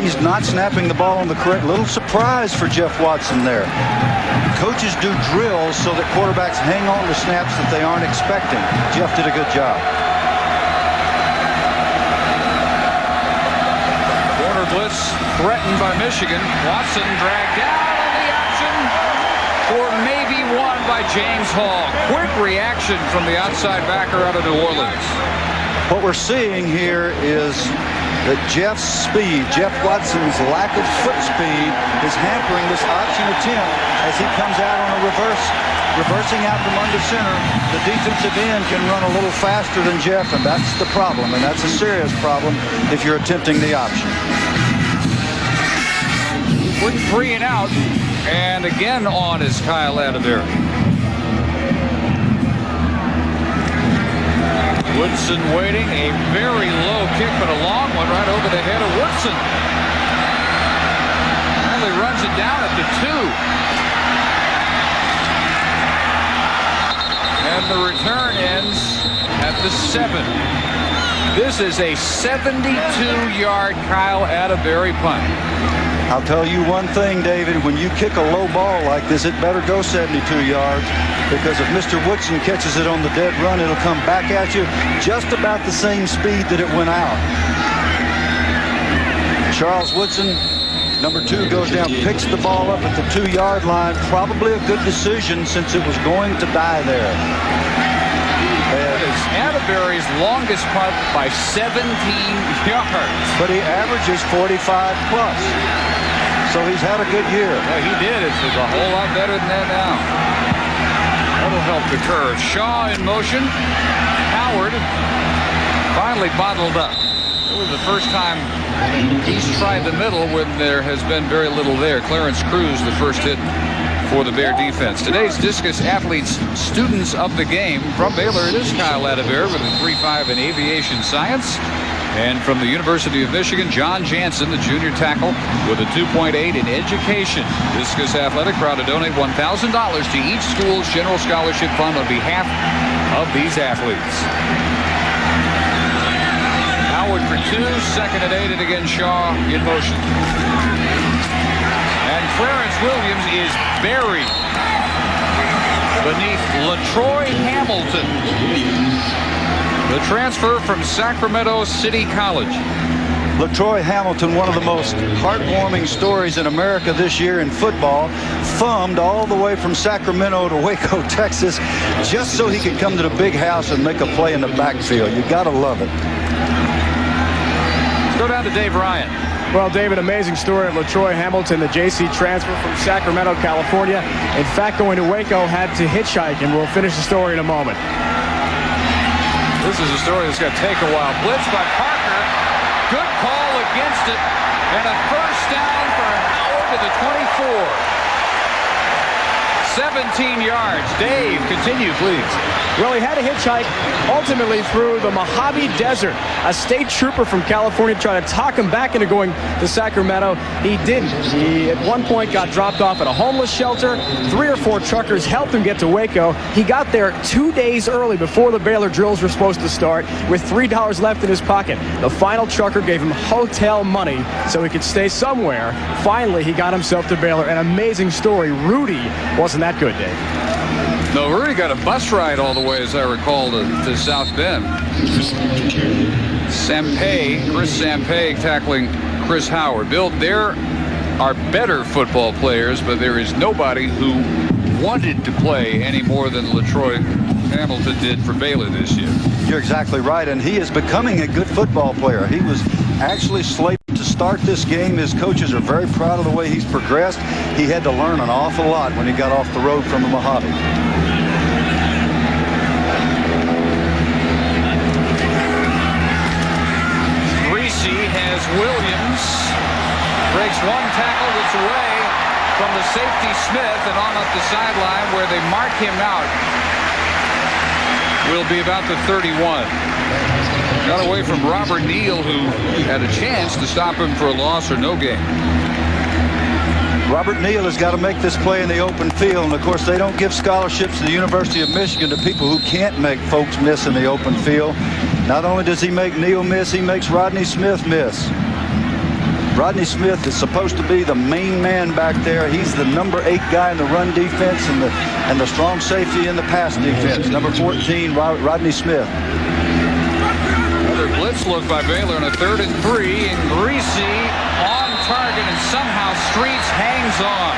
he's not snapping the ball on the correct. Little surprise for Jeff Watson there. Coaches do drills so that quarterbacks hang on to snaps that they aren't expecting. Jeff did a good job. Blitz threatened by Michigan. Watson dragged down on the action for maybe one by James Hall. Quick reaction from the outside backer out of New Orleans. What we're seeing here is that Jeff's speed, Jeff Watson's lack of foot speed, is hampering this option attempt as he comes out on a reversing out from under center. The defensive end can run a little faster than Jeff, and that's the problem, and that's a serious problem if you're attempting the option. Quick 3 and out, and again on is Kyle Atterbury. Woodson waiting, a very low kick, but a long one right over the head of Woodson. Finally runs it down at the 2. And the return ends at the 7. This is a 72-yard Kyle Atterbury punt. I'll tell you one thing, David, when you kick a low ball like this, it better go 72 yards, because if Mr. Woodson catches it on the dead run, it'll come back at you just about the same speed that it went out. Charles Woodson, number 2, goes down, picks the ball up at the 2-yard line. Probably a good decision since it was going to die there. That is Atterbury's longest punt by 17 yards. But he averages 45 plus. So he's had a good year. Yeah, he did. It's a whole lot better than that now. That'll help the curve. Shaw in motion. Howard finally bottled up. It was the first time he's tried the middle when there has been very little there. Clarence Cruz, the first hit for the Bear defense. Today's discus athletes, students of the game. From Baylor, it is Kyle Atterbury with a 3.5 in aviation science. And from the University of Michigan, John Jansen, the junior tackle, with a 2.8 in education. Discus Athletic proud to donate $1,000 to each school's general scholarship fund on behalf of these athletes. Howard for 2, second and 8, and again Shaw in motion. And Clarence Williams is buried beneath LaTroy Hamilton, the transfer from Sacramento City College. LaTroy Hamilton, one of the most heartwarming stories in America this year in football, thumbed all the way from Sacramento to Waco, Texas, just so he could come to the big house and make a play in the backfield. You gotta love it. Let's go down to Dave Ryan. Well, David, amazing story of LaTroy Hamilton, the JC transfer from Sacramento, California. In fact, going to Waco, had to hitchhike, and we'll finish the story in a moment. This is a story that's going to take a while. Blitz by Parker. Good call against it. And a first down for Howard to the 24. 17 yards. Dave, continue, please. Well, he had a hitchhike ultimately through the Mojave Desert. A state trooper from California tried to talk him back into going to Sacramento. He didn't. He, at one point, got dropped off at a homeless shelter. 3 or 4 truckers helped him get to Waco. He got there 2 days early before the Baylor drills were supposed to start with $3 left in his pocket. The final trucker gave him hotel money so he could stay somewhere. Finally, he got himself to Baylor. An amazing story. Rudy wasn't that good, Dave. No, Rudy got a bus ride all the way, as I recall, to South Bend. Chris Sampay tackling Chris Howard. Bill, there are better football players, but there is nobody who wanted to play any more than LaTroy Hamilton did for Baylor this year. You're exactly right, and he is becoming a good football player. He was actually slated to start this game. His coaches are very proud of the way he's progressed. He had to learn an awful lot when he got off the road from the Mojave. Has Williams, breaks one tackle that's away from the safety Smith, and on up the sideline where they mark him out will be about the 31. Got away from Robert Neal, who had a chance to stop him for a loss or no gain. Robert Neal has got to make this play in the open field, and of course they don't give scholarships to the University of Michigan to people who can't make folks miss in the open field. Not only does he make Neal miss, he makes Rodney Smith miss. Rodney Smith is supposed to be the main man back there. He's the number 8 guy in the run defense and the strong safety in the pass defense. Number 14, Rodney Smith. Another blitz look by Baylor on a 3rd and 3, and Greasy on target, and somehow Streets hangs on.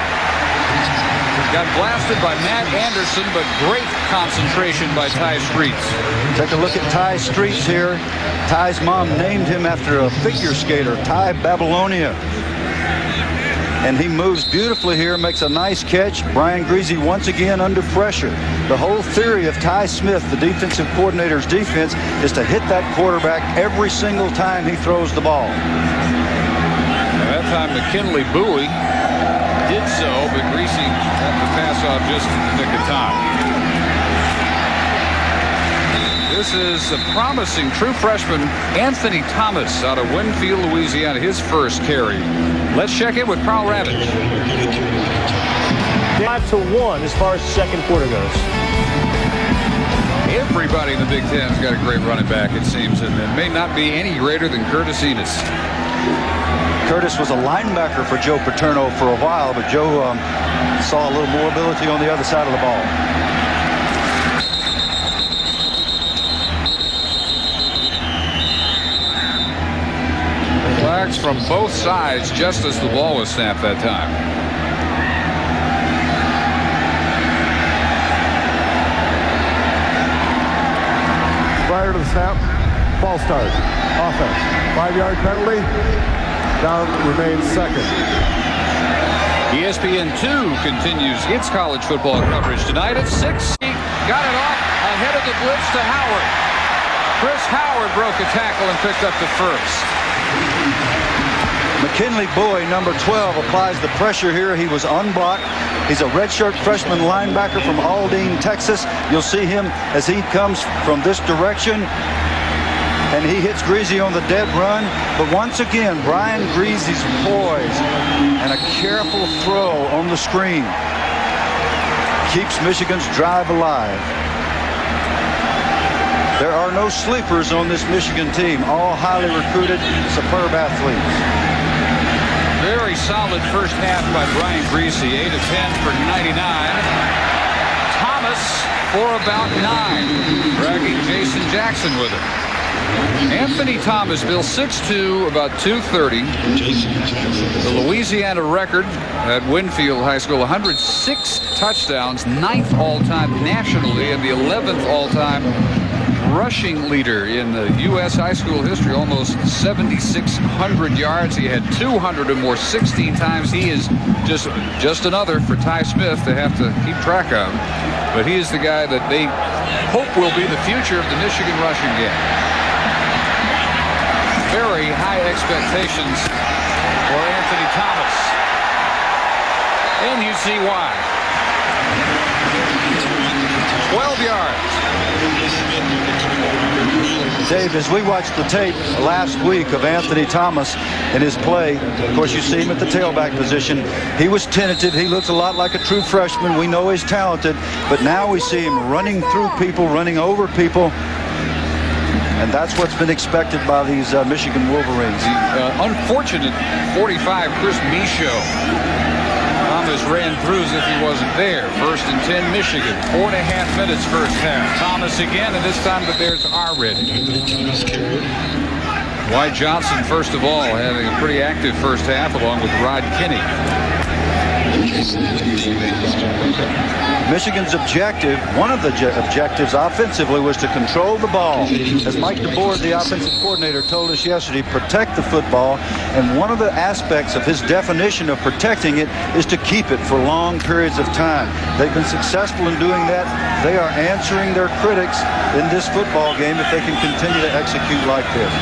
Got blasted by Matt Anderson, but great concentration by Ty Streets. Take a look at Ty Streets here. Ty's mom named him after a figure skater, Ty Babylonia. And he moves beautifully here, makes a nice catch. Brian Greasy once again under pressure. The whole theory of Ty Smith, the defensive coordinator's defense, is to hit that quarterback every single time he throws the ball. That time McKinley Bowie did so, but Greasy had the pass off just in the nick of time. This is a promising true freshman Anthony Thomas out of Winfield, Louisiana, his first carry. Let's check in with Carl Ravitch. 5-1 as far as the second quarter goes. Everybody in the Big Ten has got a great running back, it seems, and it may not be any greater than Curtis Enos. Curtis was a linebacker for Joe Paterno for a while, but Joe saw a little more ability on the other side of the ball. Flags from both sides just as the ball was snapped that time. Prior to the snap, false start. Offense. 5-yard penalty. Down remains second. ESPN 2 continues its college football coverage tonight at 6. Got it off ahead of the blitz to Howard. Chris Howard broke a tackle and picked up the first. McKinley Bowie, number 12, applies the pressure here. He was unblocked. He's a redshirt freshman linebacker from Aldine, Texas. You'll see him as he comes from this direction, and he hits Greasy on the dead run. But once again, Brian Greasy's poise and a careful throw on the screen keeps Michigan's drive alive. There are no sleepers on this Michigan team. All highly recruited, superb athletes. Very solid first half by Brian Greasy. 8 of 10 for 99. Thomas for about 9. Dragging Jason Jackson with it. Anthony Thomas, Bill, 6'2", about 230. The Louisiana record at Winfield High School, 106 touchdowns, 9th all-time nationally, and the 11th all-time rushing leader in the U.S. high school history, almost 7,600 yards. He had 200 or more 16 times. He is just another for Ty Smith to have to keep track of. But he is the guy that they hope will be the future of the Michigan rushing game. Very high expectations for Anthony Thomas. And you see why. 12 yards. Dave, as we watched the tape last week of Anthony Thomas in his play, of course you see him at the tailback position. He was tentative. He looks a lot like a true freshman. We know he's talented, but now we see him running through people, running over people. And that's what's been expected by these Michigan Wolverines. The unfortunate 45, Chris Michaud. Thomas ran through as if he wasn't there. 1st and 10, Michigan. 4.5 minutes first half. Thomas again, and this time the Bears are ready. Dwight Johnson, first of all, having a pretty active first half along with Rod Kinney. Michigan's objective, one of the objectives offensively, was to control the ball. As Mike DeBoer, the offensive coordinator, told us yesterday, protect the football. And one of the aspects of his definition of protecting it is to keep it for long periods of time. They've been successful in doing that. They are answering their critics in this football game if they can continue to execute like this.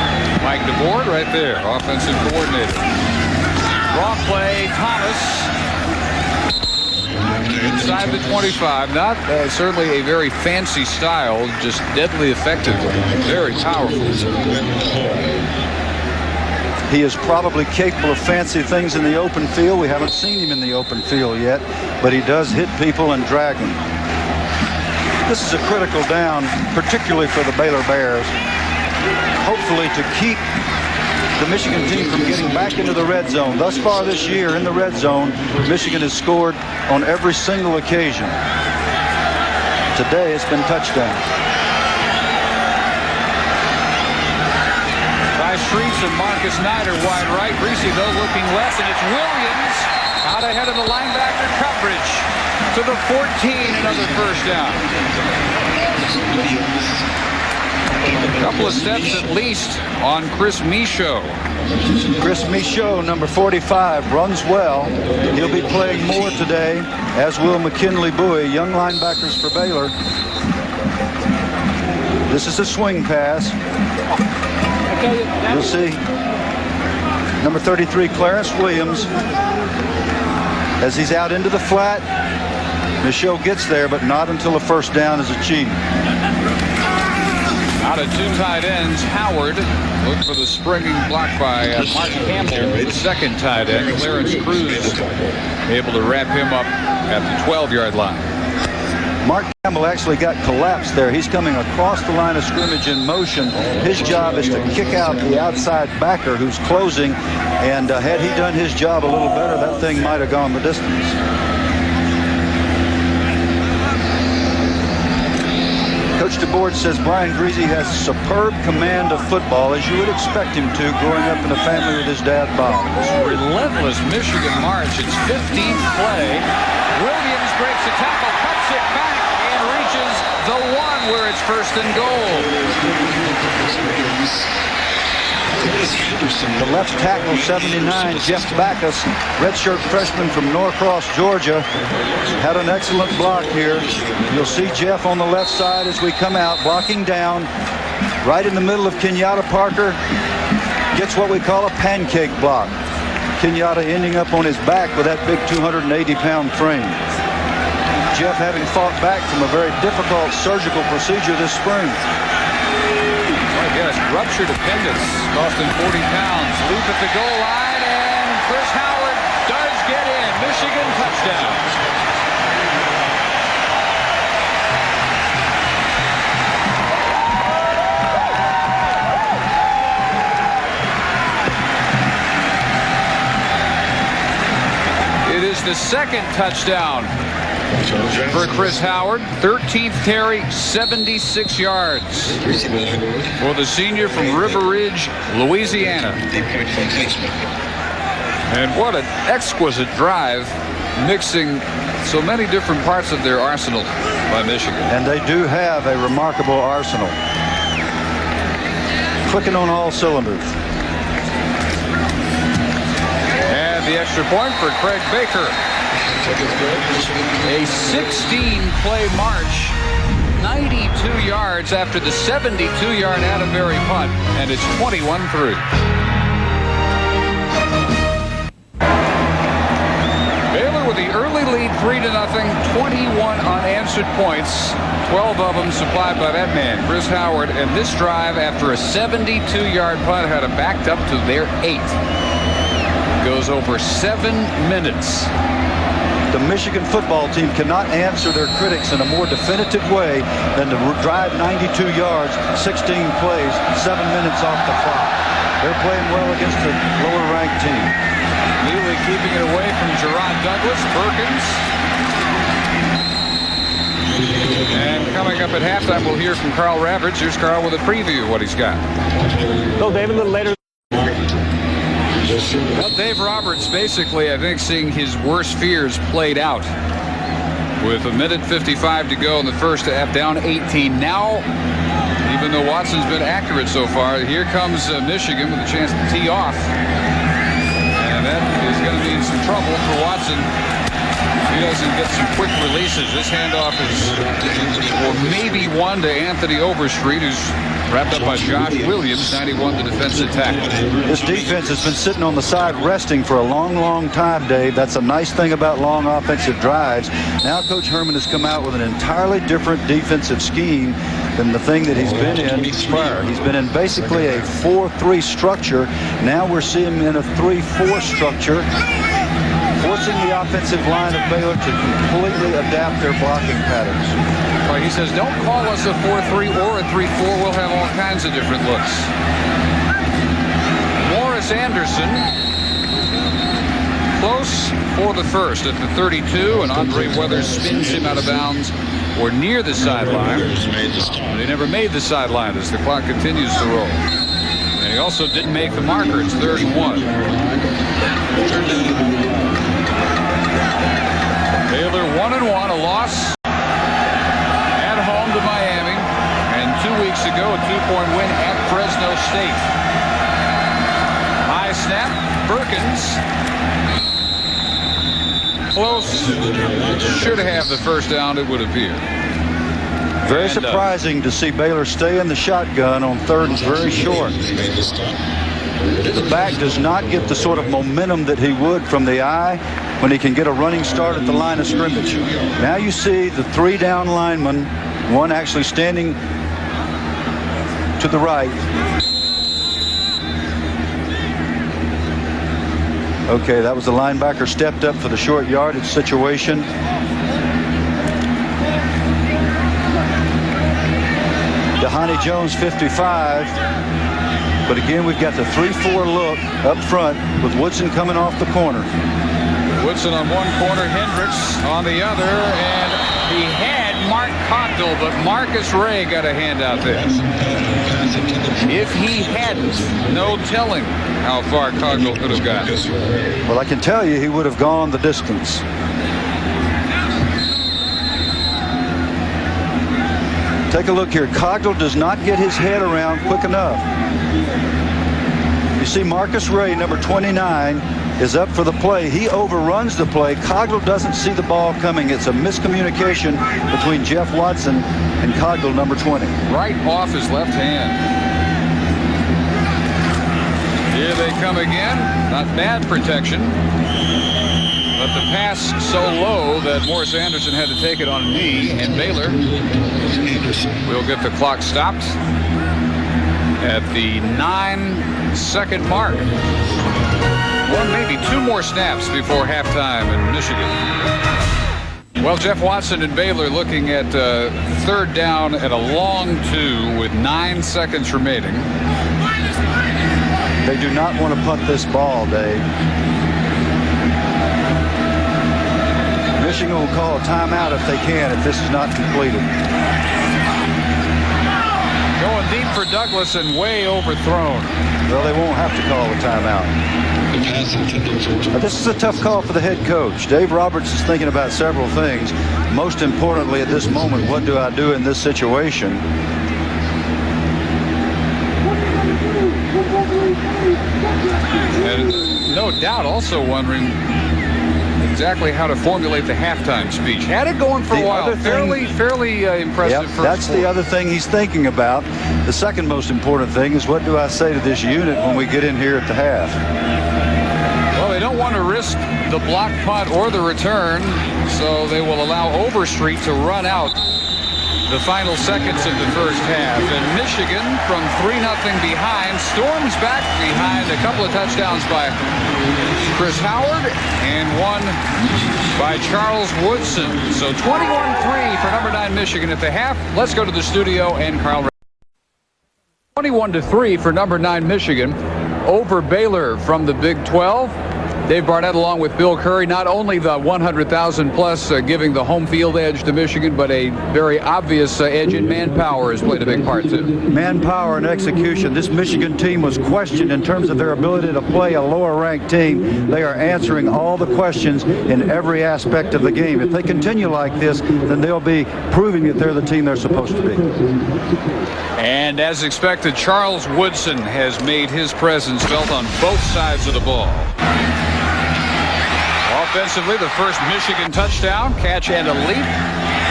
Mike DeBoer right there, offensive coordinator. Draw play, Thomas. Inside the 25, not certainly a very fancy style, just deadly effective, very powerful. He is probably capable of fancy things in the open field. We haven't seen him in the open field yet, but he does hit people and drag them. This is a critical down, particularly for the Baylor Bears. Hopefully to keep the Michigan team from getting back into the red zone. Thus far this year in the red zone, Michigan has scored on every single occasion. Today it's been touchdown. By Streets and Marcus Snyder wide right. Greasy though looking left, and it's Williams out ahead of the linebacker coverage to the 14. Another first down. A couple of steps at least on Chris Michaud. Chris Michaud, number 45, runs well. He'll be playing more today, as will McKinley Bowie, young linebackers for Baylor. This is a swing pass. You'll see number 33, Clarence Williams, as he's out into the flat. Michaud gets there, but not until the first down is achieved. Out of 2 tight ends, Howard looked for the springing block by Mark Campbell, the second tight end. Clarence Cruz able to wrap him up at the 12-yard line. Mark Campbell actually got collapsed there. He's coming across the line of scrimmage in motion. His job is to kick out the outside backer who's closing, and had he done his job a little better, that thing might have gone the distance. Coach DeBoer says Brian Greasy has superb command of football, as you would expect him to, growing up in a family with his dad, Bob. Relentless Michigan march. It's 15th play. Williams breaks a tackle, cuts it back, and reaches the 1 where it's 1st and goal. The left tackle, 79, Jeff Backus, redshirt freshman from Norcross, Georgia, had an excellent block here. You'll see Jeff on the left side as we come out, blocking down right in the middle of Kenyatta Parker. Gets what we call a pancake block. Kenyatta ending up on his back with that big 280-pound frame. Jeff having fought back from a very difficult surgical procedure this spring. Yes, ruptured appendix, costing 40 pounds. Loop at the goal line, and Chris Howard does get in. Michigan touchdown. It is the second touchdown for Chris Howard. 13th carry, 76 yards for the senior from River Ridge, Louisiana. And what an exquisite drive, mixing so many different parts of their arsenal by Michigan. And they do have a remarkable arsenal. Clicking on all cylinders. And the extra point for Craig Baker. A 16-play march, 92 yards after the 72-yard Atterbury punt, and it's 21-3. Baylor with the early lead 3-0, 21 unanswered points, 12 of them supplied by that man, Chris Howard. And this drive, after a 72-yard punt, had it backed up to their 8. Goes over 7 minutes. The Michigan football team cannot answer their critics in a more definitive way than to drive 92 yards, 16 plays, 7 minutes off the clock. They're playing well against a lower-ranked team. Neely keeping it away from Gerard Douglas. Perkins. And coming up at halftime, we'll hear from Carl Roberts. Here's Carl with a preview of what he's got. Well, David, a little later. Well, Dave Roberts basically, I think, seeing his worst fears played out. With 1:55 to go in the first half, down 18. Now, even though Watson's been accurate so far, here comes Michigan with a chance to tee off. And that is going to mean some trouble for Watson. He doesn't get some quick releases. This handoff is for maybe one to Anthony Overstreet, who's wrapped up by Josh Williams, 91, the defensive tackle. This defense has been sitting on the side resting for a long time, Dave. That's a nice thing about long offensive drives. Now Coach Herman has come out with an entirely different defensive scheme than the thing that he's been in prior. He's been in basically a 4-3 structure. Now we're seeing him in a 3-4 structure, forcing the offensive line of Baylor to completely adapt their blocking patterns. Well, he says, don't call us a 4-3 or a 3-4. We'll have all kinds of different looks. Morris Anderson close for the first at the 32, and Andre Weathers spins him out of bounds or near the sideline. They never made the sideline as the clock continues to roll. And he also didn't make the marker. It's 3rd and 1. Baylor 1-1, a loss at home to Miami, and 2 weeks ago a 2-point win at Fresno State. High snap, Perkins. Close. Should have the first down, it would appear. Very surprising to see Baylor stay in the shotgun on 3rd and very short. The back does not get the sort of momentum that he would from the eye when he can get a running start at the line of scrimmage. Now you see the 3 down linemen, one actually standing to the right. Okay, that was the linebacker stepped up for the short yardage situation. Dehani Jones, 55. But again, we've got the 3-4 look up front with Woodson coming off the corner. Woodson on one corner, Hendricks on the other, and he had Mark Cogdill, but Marcus Ray got a hand out there. If he hadn't, no telling how far Cogdill could have gotten. Well, I can tell you he would have gone the distance. Take a look here. Cogdill does not get his head around quick enough. You see Marcus Ray, number 29, is up for the play. He overruns the play. Cogdill doesn't see the ball coming. It's a miscommunication between Jeff Watson and Cogdill, number 20. Right off his left hand. Here they come again. Not bad protection. But the pass so low that Morris Anderson had to take it on a knee, and Baylor will get the clock stopped at the 9-second mark. One, maybe 2 more snaps before halftime in Michigan. Well, Jeff Watson and Baylor looking at 3rd down and a long 2 with 9 seconds remaining. They do not want to punt this ball, Dave. Michigan will call a timeout if they can, if this is not completed. Going deep for Douglas and way overthrown. Well, they won't have to call a timeout. But this is a tough call for the head coach. Dave Roberts is thinking about several things. Most importantly at this moment, what do I do in this situation? And no doubt also wondering exactly how to formulate the halftime speech. Had it going for a while. Fairly impressive. Yep, that's the other thing he's thinking about. The second most important thing is, what do I say to this unit when we get in here at the half? Well, they don't want to risk the block punt or the return, so they will allow Overstreet to run out the final seconds of the first half. And Michigan, from 3-0 behind, storms back behind. A couple of touchdowns by Chris Howard and one by Charles Woodson. So 21-3 for number 9 Michigan at the half. Let's go to the studio and Carl. 21-3 for number 9 Michigan over Baylor from the Big 12. Dave Barnett along with Bill Curry, not only the 100,000 plus giving the home field edge to Michigan, but a very obvious edge in manpower has played a big part too. Manpower and execution. This Michigan team was questioned in terms of their ability to play a lower ranked team. They are answering all the questions in every aspect of the game. If they continue like this, then they'll be proving that they're the team they're supposed to be. And as expected, Charles Woodson has made his presence felt on both sides of the ball. Offensively, the first Michigan touchdown, catch and a leap.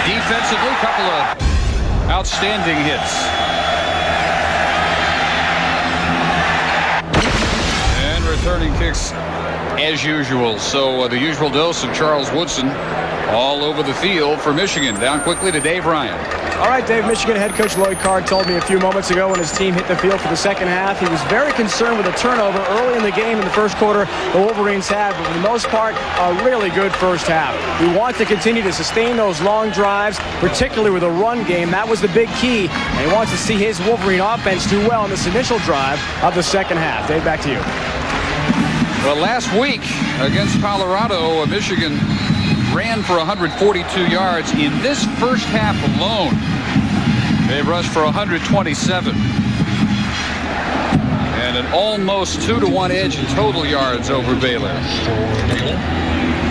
Defensively, a couple of outstanding hits. And returning kicks as usual. So the usual dose of Charles Woodson all over the field for Michigan. Down quickly to Dave Ryan. All right, Dave, Michigan head coach Lloyd Carr told me a few moments ago when his team hit the field for the second half, he was very concerned with a turnover early in the game in the first quarter the Wolverines had, but for the most part, a really good first half. We want to continue to sustain those long drives, particularly with a run game. That was the big key, and he wants to see his Wolverine offense do well in this initial drive of the second half. Dave, back to you. Well, last week against Colorado, Michigan ran for 142 yards. In this first half alone, they rushed for 127. And an almost 2-to-1 edge in total yards over Baylor.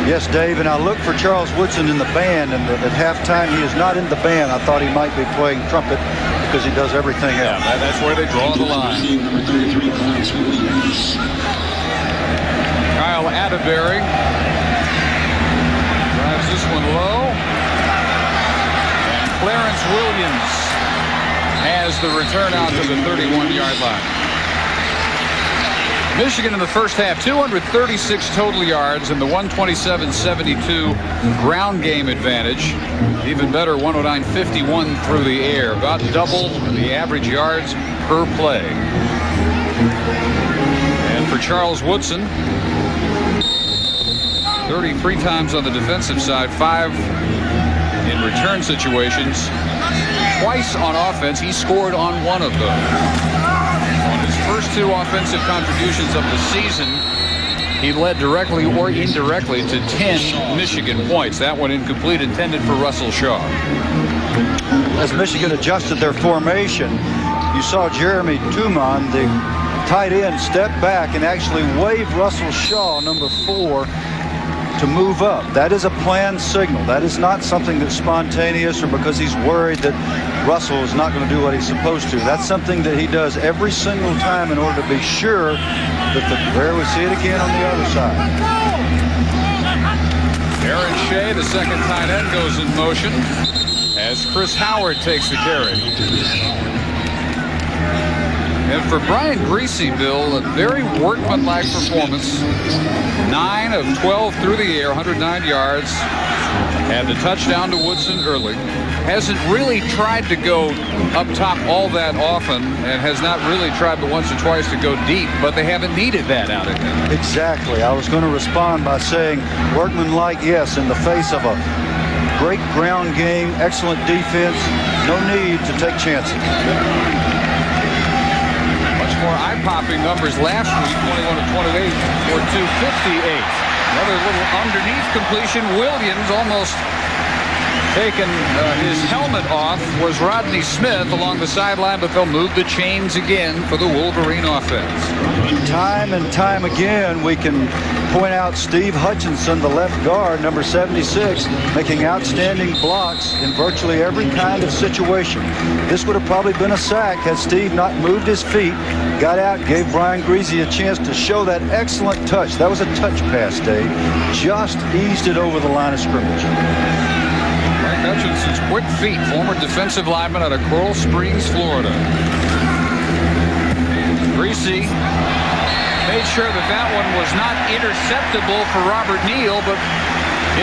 Yes, Dave, and I looked for Charles Woodson in the band, and at halftime he is not in the band. I thought he might be playing trumpet because he does everything else. Yeah, that's where they draw the line. Kyle Atterbury drives this one low. And Clarence Williams has the return out to the 31-yard line. Michigan in the first half, 236 total yards and the 127-72 ground game advantage. Even better, 109-51 through the air. About double the average yards per play. And for Charles Woodson, 33 times on the defensive side, 5 in return situations. Twice on offense, he scored on one of those. On his first 2 offensive contributions of the season, he led directly or indirectly to 10 Michigan points. That one incomplete, intended for Russell Shaw. As Michigan adjusted their formation, you saw Jeremy Tuman, the tight end, step back and actually wave Russell Shaw, number 4, to move up. That is a planned signal. That is not something that's spontaneous or because he's worried that Russell is not going to do what he's supposed to. That's something that he does every single time in order to be sure that there we see it again on the other side. Aaron Shea, the second tight end, goes in motion as Chris Howard takes the carry. And for Brian Greasy, Bill, a very workmanlike performance. 9 of 12 through the air, 109 yards. And the touchdown to Woodson early. Hasn't really tried to go up top all that often and has not really tried but once or twice to go deep, but they haven't needed that out of him. Exactly. I was going to respond by saying workmanlike, yes, in the face of a great ground game, excellent defense, no need to take chances. More eye-popping numbers last week, 21 of 28 for 258. Another little underneath completion. Williams almost taken his helmet off was Rodney Smith along the sideline, but they'll move the chains again for the Wolverine offense. Time and time again, we can point out Steve Hutchinson, the left guard, number 76, making outstanding blocks in virtually every kind of situation. This would have probably been a sack had Steve not moved his feet, got out, gave Brian Greasy a chance to show that excellent touch. That was a touch pass, Dave. Just eased it over the line of scrimmage. Hutchinson's quick feet, former defensive lineman out of Coral Springs, Florida. Greasy made made sure that that one was not interceptable for Robert Neal, but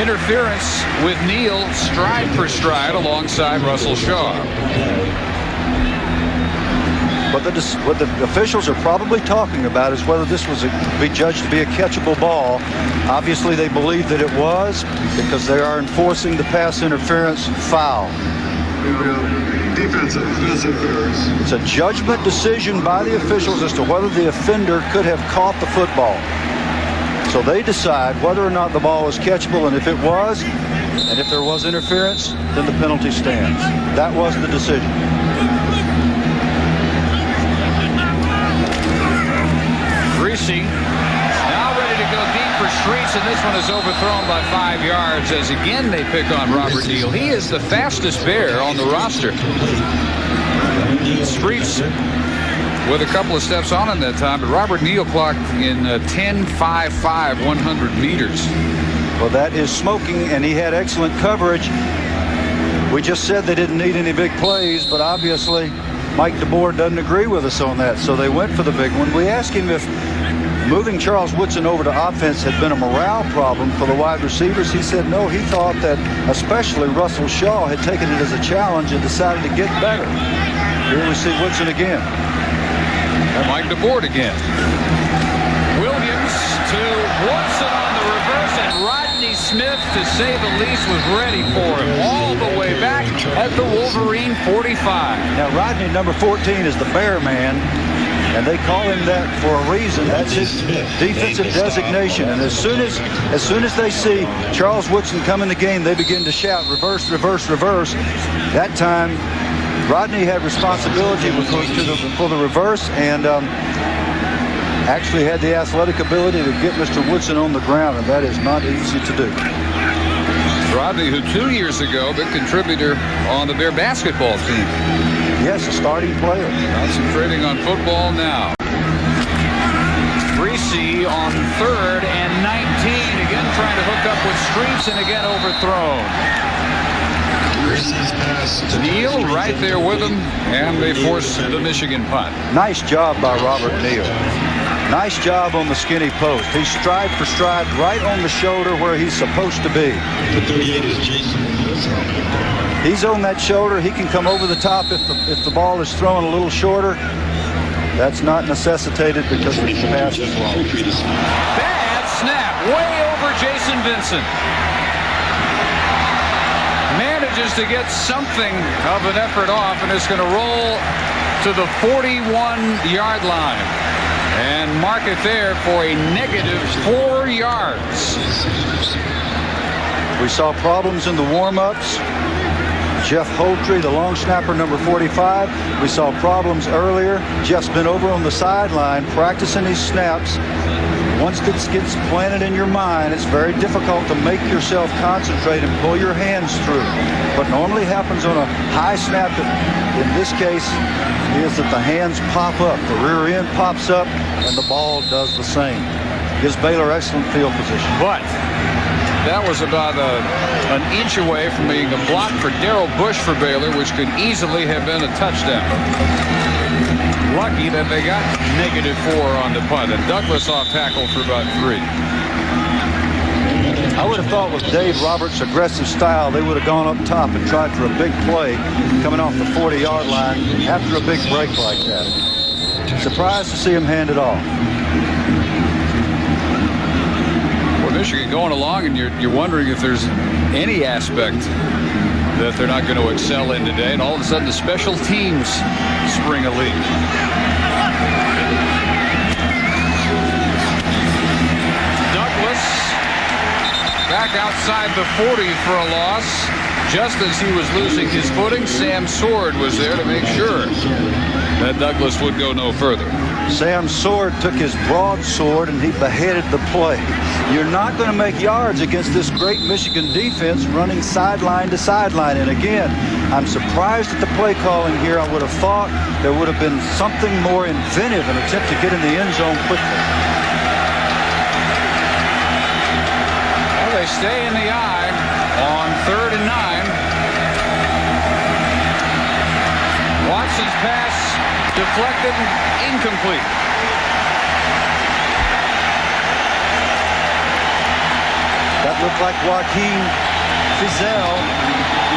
interference with Neal stride for stride alongside Russell Shaw. What the officials are probably talking about is whether this was be judged to be a catchable ball. Obviously, they believe that it was because they are enforcing the pass interference foul. Defensive interference. It's a judgment decision by the officials as to whether the offender could have caught the football. So they decide whether or not the ball was catchable, and if it was, and if there was interference, then the penalty stands. That was the decision. Greasy now ready to go deep for Streets, and this one is overthrown by 5 yards as again they pick on Robert Neal. He is the fastest Bear on the roster. Streets with a couple of steps on him that time, but Robert Neal clocked in 10.55 100 meters. Well, that is smoking, and he had excellent coverage. We just said they didn't need any big plays, but obviously Mike DeBoer doesn't agree with us on that, so they went for the big one. We asked him if moving Charles Woodson over to offense had been a morale problem for the wide receivers. He said no, he thought that especially Russell Shaw had taken it as a challenge and decided to get better. Here we see Woodson again. And Mike DeBoer again. Williams to Woodson on the reverse, and Rodney Smith, to say the least, was ready for him all the way back at the Wolverine 45. Now Rodney, number 14, is the Bear man, and they call him that for a reason. That's his defensive designation. And as soon as they see Charles Woodson come in the game, they begin to shout, reverse, reverse, reverse. That time, Rodney had responsibility for the reverse, and actually had the athletic ability to get Mr. Woodson on the ground, and that is not easy to do. Rodney, who 2 years ago, big contributor on the Bear basketball team. Yes, a starting player. Concentrating on football now. Greasy on 3rd and 19. Again trying to hook up with Streets, and again overthrown. Neal right there with him, and they force the Michigan punt. Nice job by Robert Neal. Nice job on the skinny post. He's stride for stride right on the shoulder where he's supposed to be. The 38 is Jason. He's on that shoulder. He can come over the top if the ball is thrown a little shorter. That's not necessitated because the pass is long. Bad snap, way over Jason Vincent. Manages to get something of an effort off, and it's going to roll to the 41-yard line and mark it there for a negative 4 yards. We saw problems in the warm-ups. Jeff Holtree, the long snapper, number 45. We saw problems earlier. Jeff's been over on the sideline practicing his snaps. Once this gets planted in your mind, it's very difficult to make yourself concentrate and pull your hands through. What normally happens on a high snap, in this case, is that the hands pop up. The rear end pops up, and the ball does the same. Gives Baylor excellent field position. But that was about an inch away from being a block for Darrell Bush for Baylor, which could easily have been a touchdown. Lucky that they got -4 on the punt, and Douglas off tackle for about 3. I would have thought with Dave Roberts' aggressive style, they would have gone up top and tried for a big play coming off the 40-yard line after a big break like that. Surprised to see him hand it off. Well, Michigan going along, and you're wondering if there's any aspect that they're not going to excel in today, and all of a sudden the special teams spring a leak. Douglas back outside the 40 for a loss. Just as he was losing his footing, Sam Sword was there to make sure that Douglas would go no further. Sam Sword took his broadsword and he beheaded the play. You're not going to make yards against this great Michigan defense running sideline to sideline. And again, I'm surprised at the play calling here. I would have thought there would have been something more inventive, an attempt to get in the end zone quickly. Well, they stay in the eye on 3rd and 9. Watson's pass deflected, incomplete. looked like Joaquin Fizel,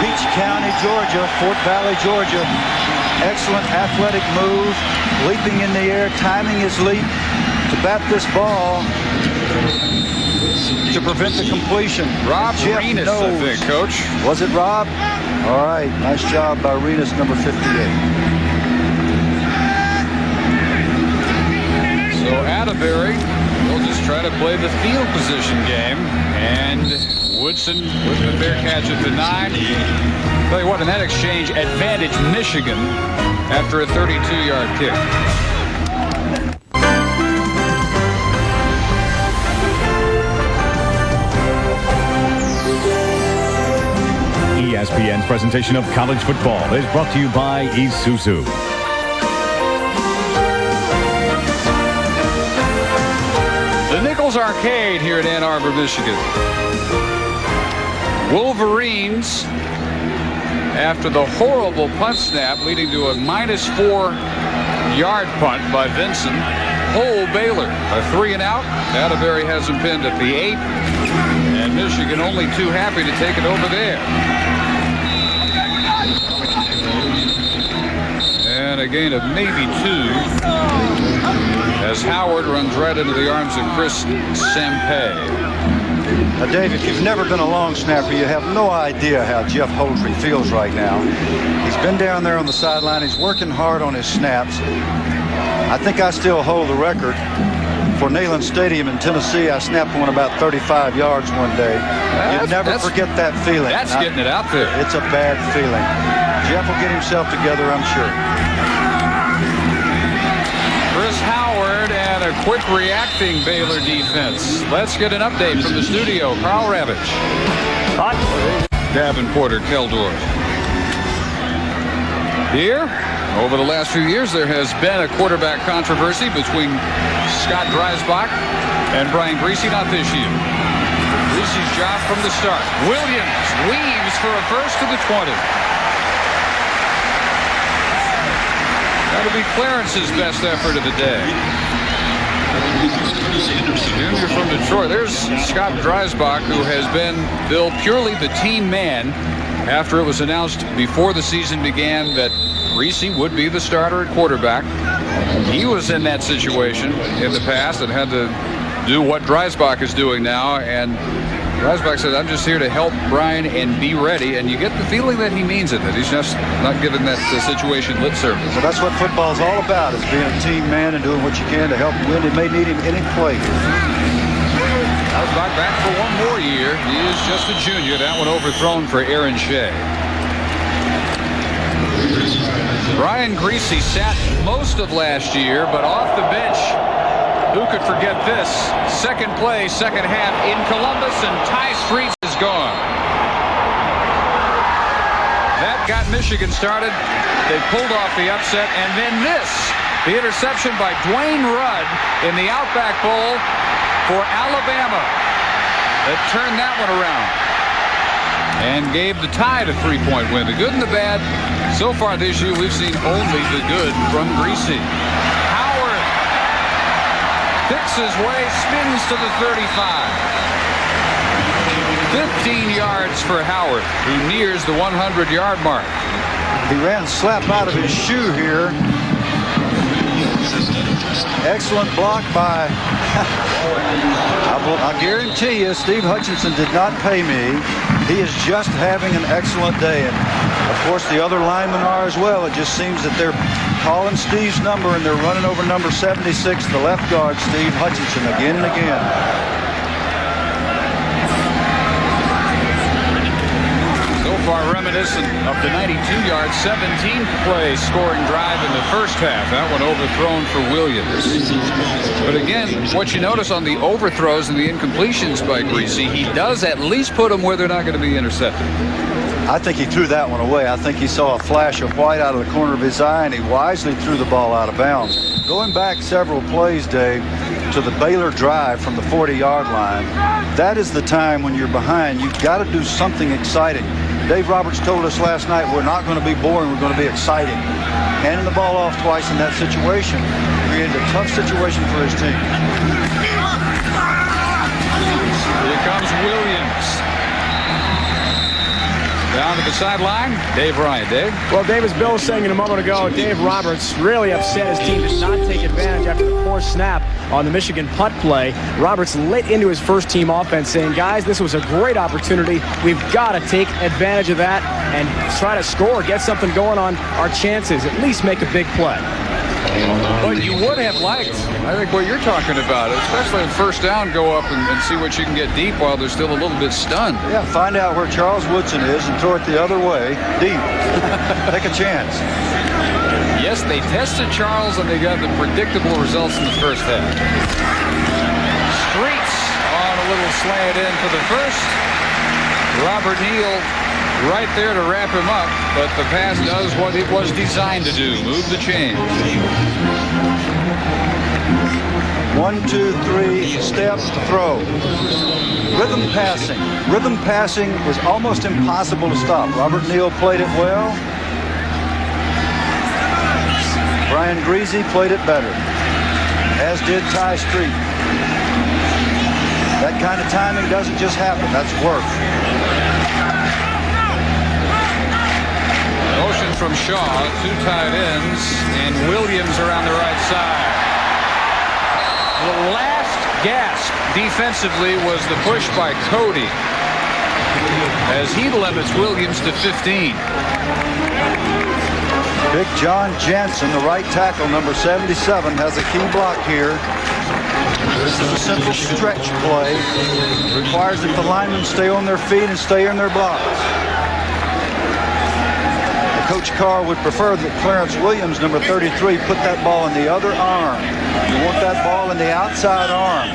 Beach County, Georgia, Fort Valley, Georgia. Excellent athletic move, leaping in the air, timing his leap to bat this ball to prevent the completion. Rob Renis, I think, Coach. Was it Rob? All right, nice job by Renis, number 58. So Atterbury will just try to play the field position game, and Woodson with the fair catch at the 9. Tell you what, in that exchange, advantage Michigan after a 32-yard kick. ESPN's presentation of college football is brought to you by Isuzu. The Nichols Arcade here in Ann Arbor, Michigan. Wolverines, after the horrible punt snap leading to a -4-yard punt by Vinson, hold Baylor. A 3-and-out. Atterbury has him pinned at the 8. And Michigan only too happy to take it over there. And a gain of maybe 2 as Howard runs right into the arms of Chris Sampay. Now, Dave, if you've never been a long snapper, you have no idea how Jeff Holdry feels right now. He's been down there on the sideline. He's working hard on his snaps. I think I still hold the record for Neyland Stadium in Tennessee. I snapped one about 35 yards one day. You never forget that feeling. That's getting it out there. It's a bad feeling. Jeff will get himself together, I'm sure. Chris Howard and a quick reacting Baylor defense. Let's get an update from the studio. Carl Ravitch. Davenport or Keldorf. Here, over the last few years, there has been a quarterback controversy between Scott Dreisbach and Brian Griese. Not this year. Griese's job from the start. Williams weaves for a first to the 20. That'll be Clarence's best effort of the day. Junior from Detroit. There's Scott Dreisbach, who has been, Bill, purely the team man after it was announced before the season began that Griese would be the starter at quarterback. He was in that situation in the past and had to do what Dreisbach is doing now, and Dreisbach said, I'm just here to help Brian and be ready, and you get the feeling that he means it, that he's just not giving that situation lip service. Well, that's what football's all about, is being a team man and doing what you can to help win. It may need him any play. Dreisbach back for one more year. He is just a junior. That one overthrown for Aaron Shea. Brian Griese sat most of last year, but off the bench. Who could forget this? Second play, second half in Columbus, and Ty Streets is gone. That got Michigan started. They pulled off the upset, and then this. The interception by Dwayne Rudd in the Outback Bowl for Alabama. That turned that one around and gave the Tide a 3-point win. The good and the bad. So far this year, we've seen only the good from Griese. Howard picks his way, spins to the 35. 15 yards for Howard, who nears the 100-yard mark. He ran slap out of his shoe here. Excellent block by, I guarantee you, Steve Hutchinson did not pay me. He is just having an excellent day. And, of course, the other linemen are as well. It just seems that they're calling Steve's number, and they're running over number 76, the left guard, Steve Hutchinson, again and again. So far reminiscent of the 92-yard 17-play scoring drive in the first half. That one overthrown for Williams. But again, what you notice on the overthrows and the incompletions by Griese, he does at least put them where they're not going to be intercepted. I think he threw that one away. I think he saw a flash of white out of the corner of his eye, and he wisely threw the ball out of bounds. Going back several plays, Dave, to the Baylor drive from the 40-yard line, that is the time when you're behind. You've got to do something exciting. Dave Roberts told us last night, we're not going to be boring, we're going to be exciting. Handing the ball off twice in that situation created a tough situation for his team. Here comes Williams. Down to the sideline, Dave Ryan. Dave? Well, Dave, as Bill was saying a moment ago, Dave Roberts really upset his team did not take advantage after the poor snap on the Michigan punt play. Roberts lit into his first team offense saying, guys, this was a great opportunity. We've got to take advantage of that and try to score, get something going on our chances, at least make a big play. But you would have liked, I think, what you're talking about, especially in first down, go up and see what you can get deep while they're still a little bit stunned. Yeah, find out where Charles Woodson is and throw it the other way, deep. Take a chance. Yes, they tested Charles, and they got the predictable results in the first half. Streets on a little slant in for the first. Robert Neal right there to wrap him up, but the pass does what it was designed to do, move the chain. 1, 2, 3, step, throw. Rhythm passing. Rhythm passing was almost impossible to stop. Robert Neal played it well. Brian Greasy played it better, as did Ty Street. That kind of timing doesn't just happen. That's work. Motion from Shaw, 2 tight ends, and Williams around the right side. The last gasp defensively was the push by Cody, as he limits Williams to 15. Big John Jansen, the right tackle, number 77, has a key block here. This is a simple stretch play. It requires that the linemen stay on their feet and stay in their blocks. Coach Carr would prefer that Clarence Williams, number 33, put that ball in the other arm. You want that ball in the outside arm.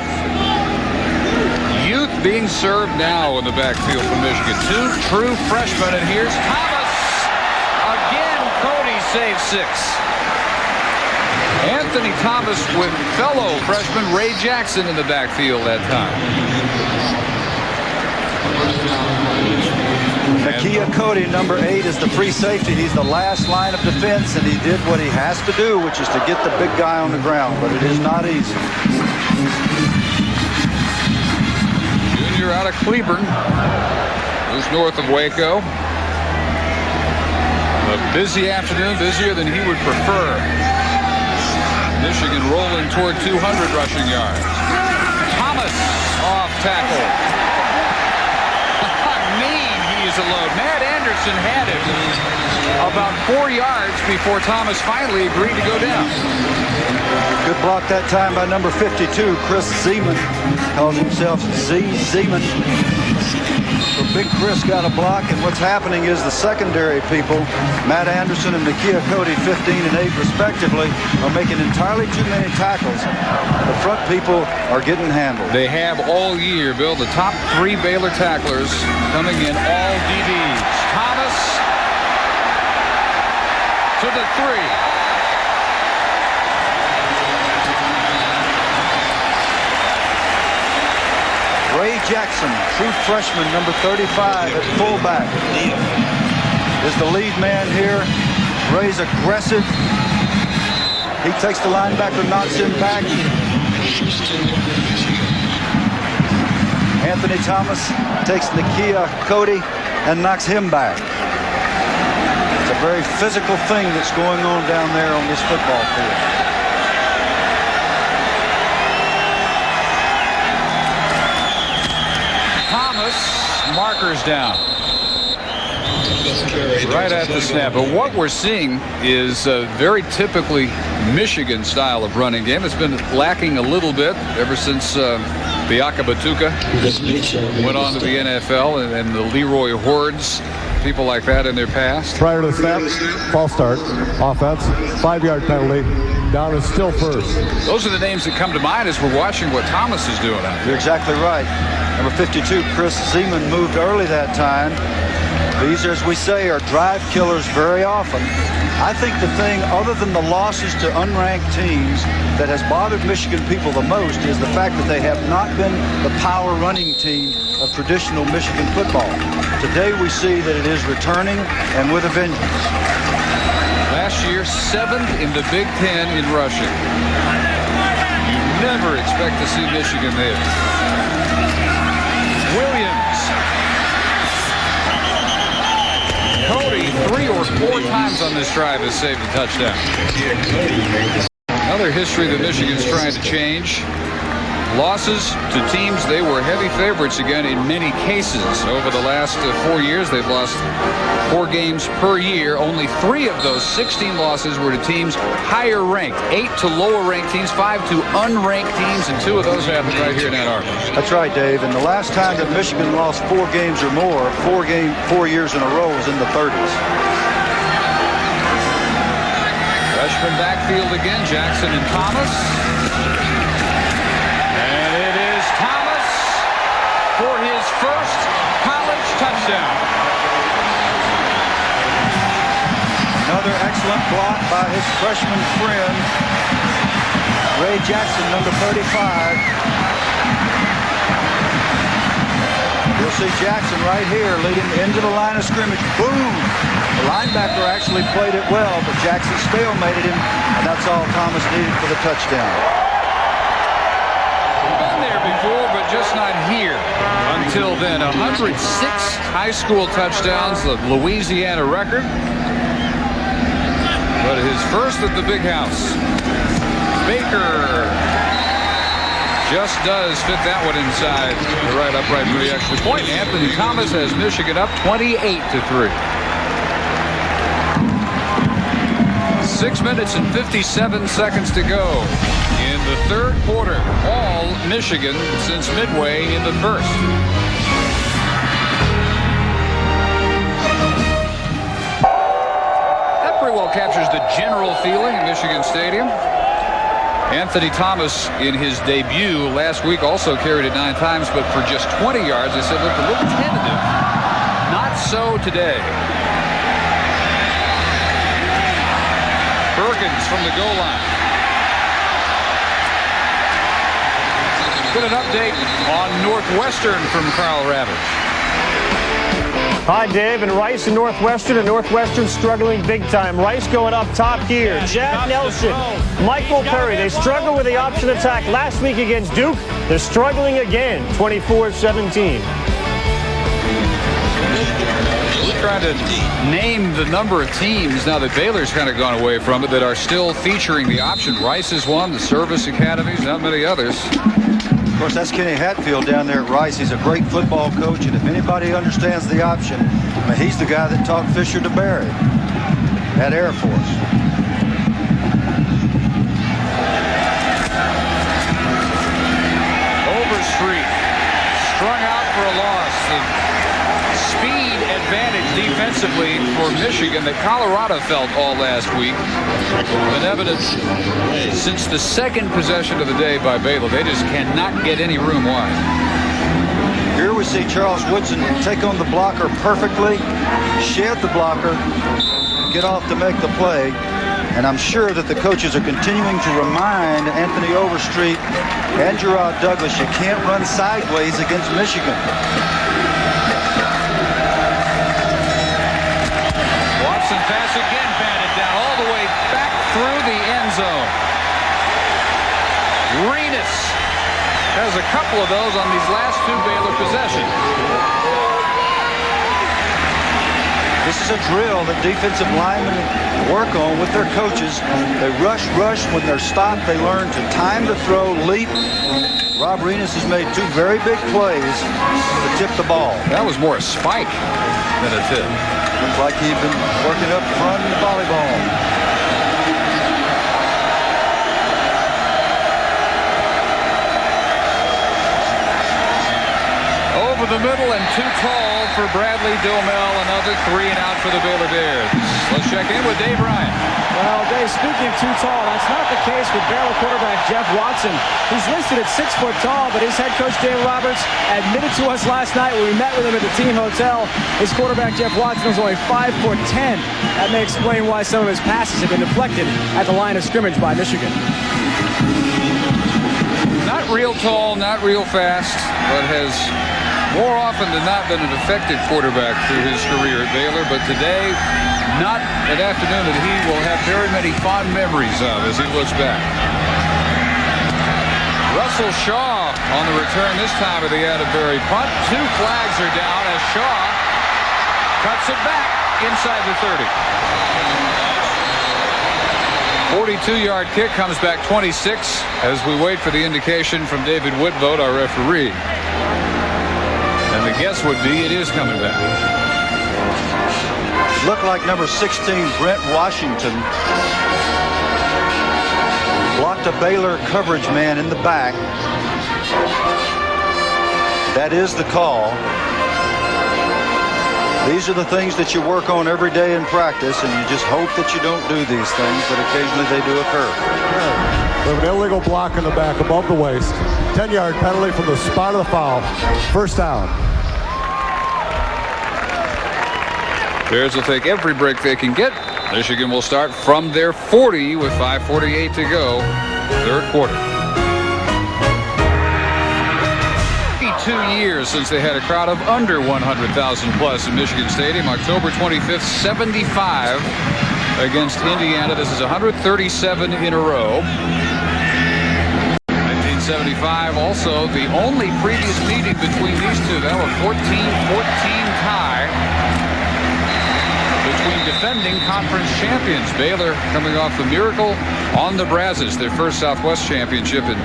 Youth being served now in the backfield for Michigan. 2 true freshmen, and here's Thomas. Again, Cody saves 6. Anthony Thomas with fellow freshman Ray Jackson in the backfield that time. Nakia Cody, number 8, is the free safety. He's the last line of defense, and he did what he has to do, which is to get the big guy on the ground, but it is not easy. Junior out of Cleburne, who's north of Waco. A busy afternoon, busier than he would prefer. Michigan rolling toward 200 rushing yards. Thomas off tackle. Is a load. Matt Anderson had it about 4 yards before Thomas finally agreed to go down. Good block that time by number 52, Chris Zeman. Calls himself Zeman. So Big Chris got a block, and what's happening is the secondary people, Matt Anderson and Nakia Cody, 15 and 8 respectively, are making entirely too many tackles. The front people are getting handled. They have all year, Bill. The top 3 Baylor tacklers coming in all DBs. Thomas to the 3. Ray Jackson, true freshman, number 35 at fullback, is the lead man here. Ray's aggressive. He takes the linebacker, knocks him back. Anthony Thomas takes Nakia Cody and knocks him back. It's a very physical thing that's going on down there on this football field. Markers down right at the snap. But what we're seeing is very typically Michigan style of running game. It's been lacking a little bit ever since Biaka Batuka went on to the NFL and the Leroy Hordes, people like that in their past. Prior to the snap, false start, offense, 5-yard penalty. Down is still first. Those are the names that come to mind as we're watching what Thomas is doing out You're exactly right. Number 52, Chris Zeman, moved early that time. These, as we say, are drive killers very often. I think the thing, other than the losses to unranked teams, that has bothered Michigan people the most is the fact that they have not been the power running team of traditional Michigan football. Today we see that it is returning and with a vengeance. Last year, 7th in the Big Ten in rushing. You never expect to see Michigan there. Williams. 3 or 4 times on this drive has saved a touchdown. Another history that Michigan's trying to change. Losses to teams they were heavy favorites again in many cases. Over the last 4 years, they've lost 4 games per year. Only 3 of those 16 losses were to teams higher ranked. 8 to lower ranked teams, 5 to unranked teams, and 2 of those happened right here in Ann Arbor. That's right, Dave. And the last time that Michigan lost 4 games or more, 4 years in a row, was in the 30s. Freshman backfield again, Jackson and Thomas. For his first college touchdown. Another excellent block by his freshman friend, Ray Jackson, number 35. You'll see Jackson right here leading into the line of scrimmage. Boom! The linebacker actually played it well, but Jackson stalemated him, and that's all Thomas needed for the touchdown. Been there before, but just not here until then. 106 high school touchdowns, the Louisiana record. But his first at the big house. Baker just does fit that one inside the right upright for the extra point. Anthony Thomas has Michigan up 28-3. 6 minutes and 57 seconds to go in the third quarter. All Michigan since midway in the first. That pretty well captures the general feeling in Michigan Stadium. Anthony Thomas in his debut last week also carried it 9 times, but for just 20 yards. They said looked a little tentative. Not so today. Perkins from the goal line. Get an update on Northwestern from Carl Ravitch. Hi, Dave. And Rice and Northwestern struggling big time. Rice going up top here. Jack Nelson, Michael Perry. They struggled with the option attack last week against Duke. They're struggling again, 24-17. Trying to name the number of teams now that Baylor's kind of gone away from it that are still featuring the option. Rice is one, the service academies, not many others. Of course, that's Kenny Hatfield down there at Rice. He's a great football coach, and if anybody understands the option, I mean, he's the guy that taught Fisher to Barry at Air Force. Overstreet strung out for a loss. The speed advantage defensively for Michigan that Colorado felt all last week. Been evident since the second possession of the day by Baylor. They just cannot get any room wide. Here we see Charles Woodson take on the blocker perfectly, shed the blocker, get off to make the play. And I'm sure that the coaches are continuing to remind Anthony Overstreet and Gerard Douglas you can't run sideways against Michigan. Pass again batted down all the way back through the end zone. Renas has a couple of those on these last 2 Baylor possessions. This is a drill that defensive linemen work on with their coaches. They rush. When they're stopped, they learn to time the throw, leap. Rob Renas has made 2 very big plays to tip the ball. That was more a spike than a tip. Looks like he'd been working up front in the volleyball. Over the middle and too tall for Bradley Domel. Another 3 and out for the Baylor Bears. Let's check in with Dave Ryan. Well, Dave, speaking of too tall, that's not the case with Baylor quarterback Jeff Watson. He's listed at 6 foot tall, but his head coach Dave Roberts admitted to us last night when we met with him at the team hotel, his quarterback Jeff Watson was only 5'10". That may explain why some of his passes have been deflected at the line of scrimmage by Michigan. Not real tall, not real fast, but has more often than not been an effective quarterback through his career at Baylor. But today, not an afternoon that he will have very many fond memories of as he looks back. Russell Shaw on the return this time of the Atterbury punt. 2 flags are down as Shaw cuts it back. inside the 30. 42-yard kick comes back 26 as we wait for the indication from David Woodvote, our referee. And the guess would be it is coming back. Looked like number 16, Brent Washington, blocked a Baylor coverage man in the back. That is the call. These are the things that you work on every day in practice, and you just hope that you don't do these things, but occasionally they do occur. We have an illegal block in the back above the waist. 10-yard penalty from the spot of the foul. First down. Bears will take every break they can get. Michigan will start from their 40 with 5:48 to go. Third quarter. 2 years since they had a crowd of under 100,000 plus in Michigan Stadium. October 25th, 75 against Indiana. This is 137 in a row. 1975 also the only previous meeting between these two. That was a 14-14 tie between defending conference champions. Baylor coming off the miracle on the Brazos, their first Southwest championship in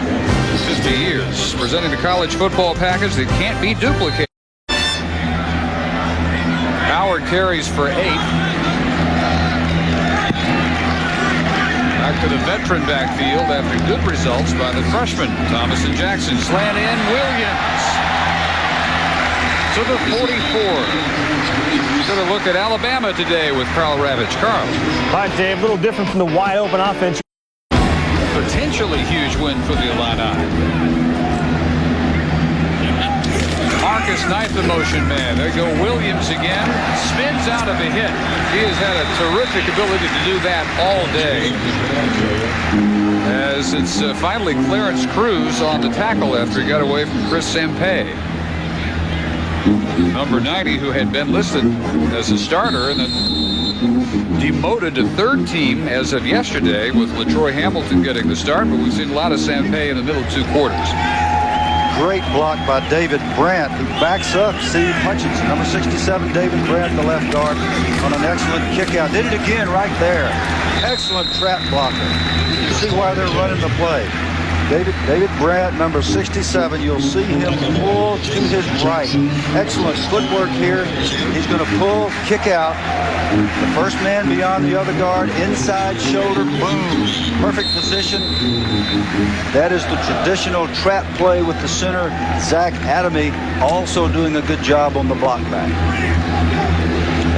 50 years. Presenting the college football package that can't be duplicated. Howard carries for 8. Back to the veteran backfield after good results by the freshmen. Thomas and Jackson slant in. Williams to the 44. Going to look at Alabama today with Carl Ravitch. Carl. All right, Dave, a little different from the wide open offense. Potentially huge win for the Illini. Marcus Knight, the motion man. There go Williams again. Spins out of a hit. He has had a terrific ability to do that all day. As it's finally Clarence Cruz on the tackle after he got away from Chris Sampay. Number 90, who had been listed as a starter and then demoted to third team as of yesterday with LaTroy Hamilton getting the start, but we've seen a lot of Sampay in the middle 2 quarters. Great block by David Brandt, who backs up Steve Hutchinson. Number 67, David Brandt, the left guard, on an excellent kick out. Did it again right there. Excellent trap blocker. You see why they're running the play. David Brandt, number 67, you'll see him pull to his right. Excellent footwork here. He's going to pull, kick out. The first man beyond the other guard, inside shoulder, boom. Perfect position. That is the traditional trap play with the center, Zach Adamy, also doing a good job on the block back.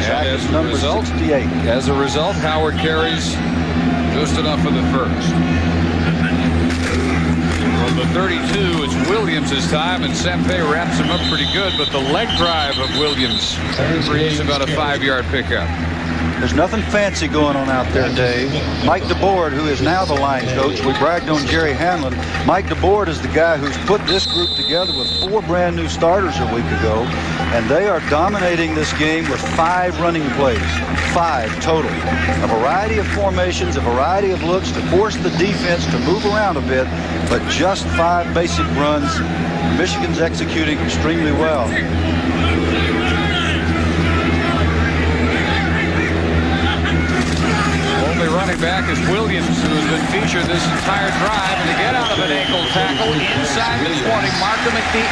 Zach is number 68. As a result, Howard carries just enough for the first. The 32, it's Williams' time, and Sampay wraps him up pretty good, but the leg drive of Williams creates about a 5-yard pickup. There's nothing fancy going on out there, Dave. Mike DeBoard, who is now the line coach, we bragged on Jerry Hanlon. Mike DeBoard is the guy who's put this group together with 4 brand new starters a week ago, and they are dominating this game with 5 running plays. 5 total. A variety of formations, a variety of looks to force the defense to move around a bit, but just 5 basic runs. Michigan's executing extremely well. Running back is Williams, who has been featured this entire drive, and to get out of an ankle tackle inside the 20, mark him at the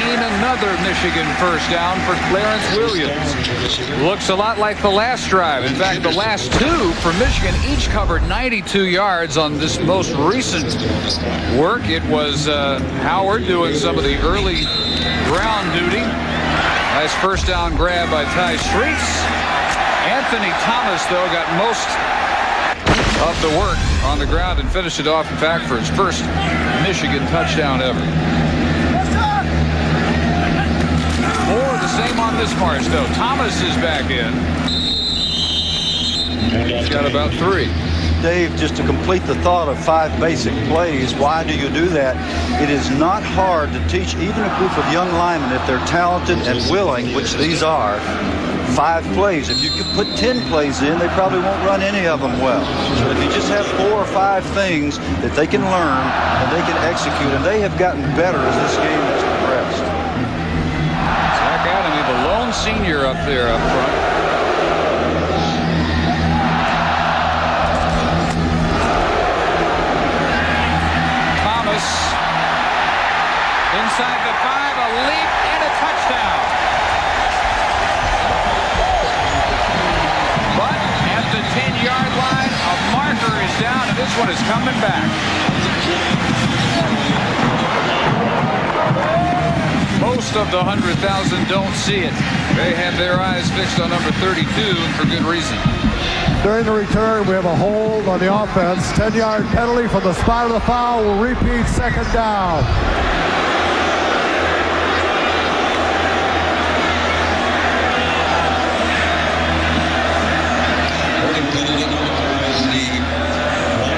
18. Another Michigan first down for Clarence Williams. Looks a lot like the last drive. In fact, the last 2 for Michigan each covered 92 yards on this most recent work. It was Howard doing some of the early ground duty. Nice first down grab by Ty Streets. Anthony Thomas, though, got most of the work on the ground and finished it off, in fact, for his first Michigan touchdown ever. More of the same on this march, though. Thomas is back in. He's got about 3. Dave, just to complete the thought of 5 basic plays, why do you do that? It is not hard to teach even a group of young linemen, if they're talented and willing, which these are, 5 plays. If you could put 10 plays in, they probably won't run any of them well. So if you just have 4 or 5 things that they can learn and they can execute, and they have gotten better as this game has progressed. Zach Adamy, the lone senior up there up front. Inside the 5, a leap and a touchdown. But at the 10-yard line, a marker is down, and this one is coming back. Most of the 100,000 don't see it. They have their eyes fixed on number 32, and for good reason. During the return, we have a hold on the offense. 10-yard penalty from the spot of the foul. Will repeat second down.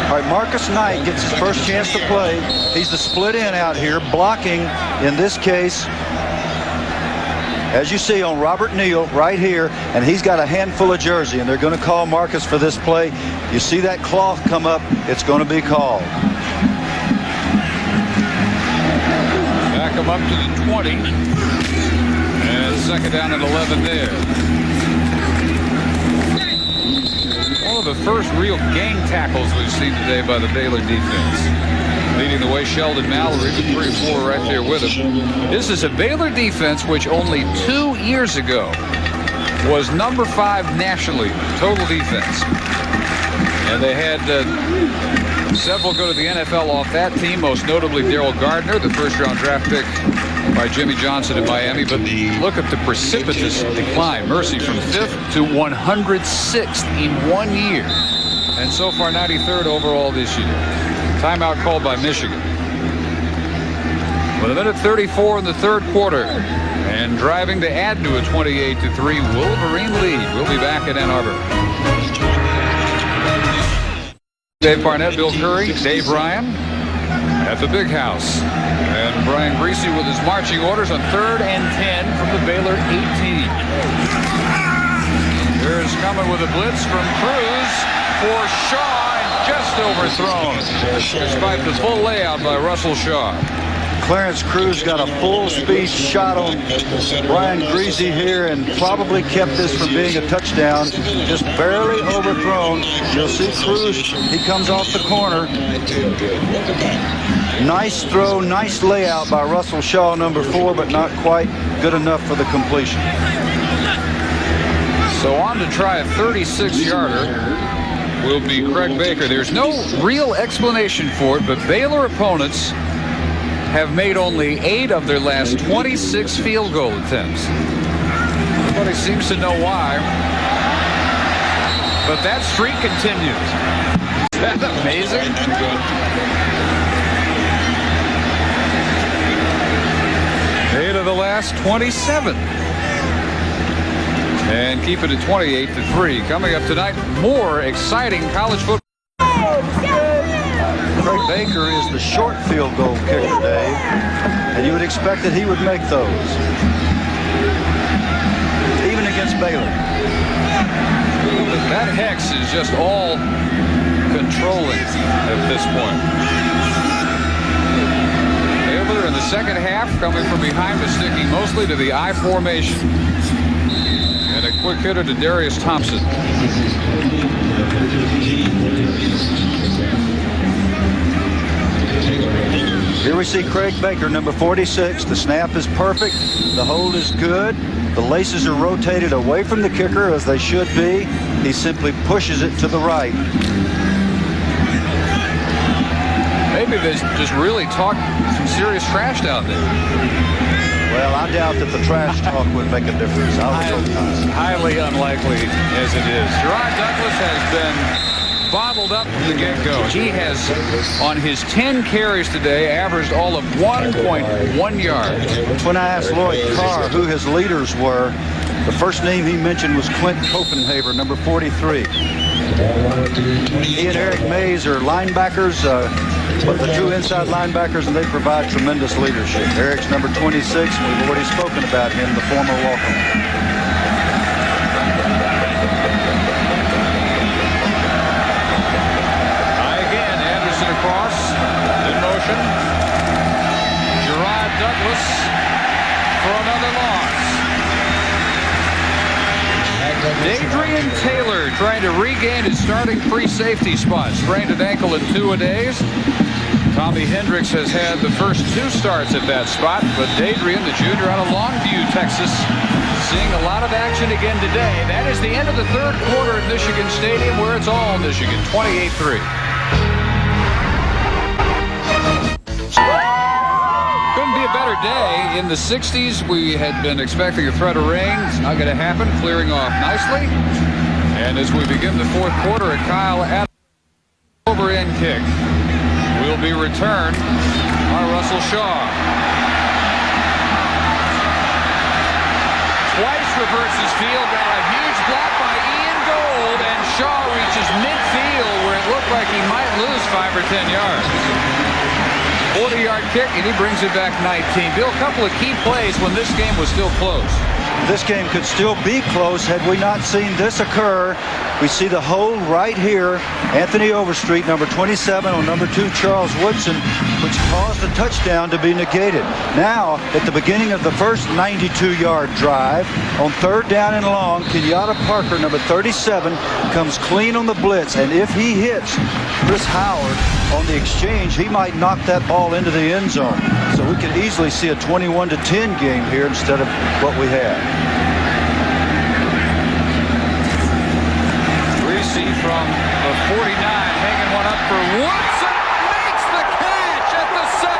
All right, Marcus Knight gets his first chance to play. He's the split end out here, blocking, in this case, as you see on Robert Neal right here, and he's got a handful of jersey, and they're going to call Marcus for this play. You see that cloth come up, it's going to be called. Back him up to the 20. And second down and 11 there. One of the first real gang tackles we've seen today by the Baylor defense. Leading the way, Sheldon Mallory, with 3 or 4 right there with him. This is a Baylor defense which only 2 years ago was number 5 nationally, total defense. And they had several go to the NFL off that team, most notably Darrell Gardner, the first-round draft pick by Jimmy Johnson in Miami. But look at the precipitous decline. Mercy from 5th to 106th in 1 year. And so far 93rd overall this year. Timeout called by Michigan. With a minute 34 in the third quarter. And driving to add to a 28-3 Wolverine lead. We'll be back in Ann Arbor. Dave Barnett, Bill Curry, Dave Ryan at the Big House. And Brian Greasy with his marching orders on 3rd and 10 from the Baylor 18. Here's coming with a blitz from Cruz for Shaw, and just overthrown despite the full layout by Russell Shaw. Clarence Cruz got a full speed shot on Brian Greasy here and probably kept this from being a touchdown. Just barely overthrown. You'll see Cruz, he comes off the corner. Nice throw, nice layout by Russell Shaw, number 4, but not quite good enough for the completion. So on to try a 36-yarder will be Craig Baker. There's no real explanation for it, but Baylor opponents have made only 8 of their last 26 field goal attempts. Nobody seems to know why, but that streak continues. Isn't that amazing? Eight of the last 27. And keep it at 28-3. Coming up tonight, more exciting college football. Craig Baker is the short field goal kicker, Dave, and you would expect that he would make those, even against Baylor. That hex is just all controlling at this point. Baylor in the second half coming from behind, but sticking mostly to the I formation. And a quick hitter to Darius Thompson. Here we see Craig Baker, number 46. The snap is perfect. The hold is good. The laces are rotated away from the kicker as they should be. He simply pushes it to the right. Maybe they just really talk some serious trash down there. Well, I doubt that the trash talk would make a difference. Highly unlikely as it is. Gerard Douglas has been bottled up from the get-go. He has, on his 10 carries today, averaged all of 1.1 yards. When I asked Lloyd Carr who his leaders were, the first name he mentioned was Clint Copenhaver, number 43. He and Eric Mays are linebackers, but the two inside linebackers, and they provide tremendous leadership. Eric's number 26, and we've already spoken about him, the former Walker. Across, in motion. Gerard Douglas for another loss. Adrian Taylor trying to regain his starting free safety spot. Sprained an ankle in 2-a-days. Tommy Hendricks has had the first 2 starts at that spot, but Adrian, the junior out of Longview, Texas, seeing a lot of action again today. That is the end of the 3rd quarter at Michigan Stadium, where it's all Michigan, 28-3. Couldn't be a better day. In the 60s, we had been expecting a threat of rain. It's not going to happen, clearing off nicely. And as we begin the 4th quarter, a Kyle Adams over-end kick will be returned by Russell Shaw. Twice reverses field, got a huge block by Ian Gold, and Shaw reaches midfield where it looked like he might lose 5 or 10 yards. 40-yard kick, and he brings it back 19. Bill, a couple of key plays when this game was still close. This game could still be close had we not seen this occur. We see the hold right here. Anthony Overstreet, number 27, on number 2, Charles Woodson, which caused the touchdown to be negated. Now, at the beginning of the first 92-yard drive, on 3rd down and long, Kenyatta Parker, number 37, comes clean on the blitz. And if he hits Chris Howard on the exchange, he might knock that ball into the end zone. So we could easily see a 21-10 game here instead of what we had. From the 49, hanging one up for Woodson, makes the catch at the 17.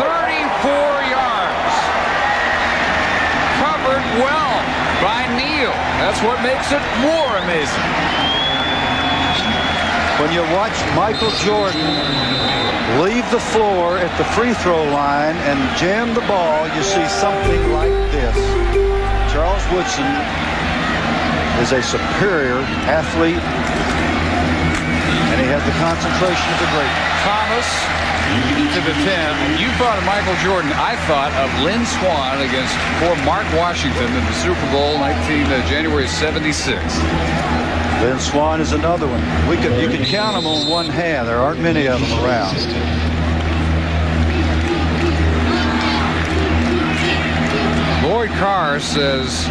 34 yards. Covered well by Neal. That's what makes it more amazing. When you watch Michael Jordan leave the floor at the free throw line and jam the ball, you see something like this. Charles Woodson is a superior athlete, and he has the concentration of the great. Thomas to the 10. You thought of Michael Jordan. I thought of Lynn Swann against poor Mark Washington in the Super Bowl January 76. Lynn Swann is another one. You can count them on one hand. There aren't many of them around. Lloyd Carr says,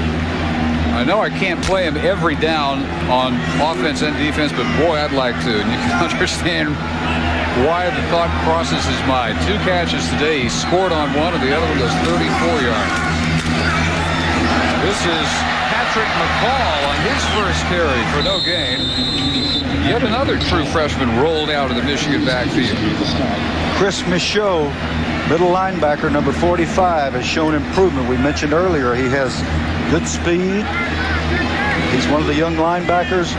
I know I can't play him every down on offense and defense, but boy, I'd like to. And you can understand why the thought crosses his mind. 2 catches today. He scored on one, and the other one goes 34 yards. This is Patrick McCall on his first carry for no gain. Yet another true freshman rolled out of the Michigan backfield. Chris Michaud, middle linebacker, number 45, has shown improvement. We mentioned earlier he has good speed. He's one of the young linebackers,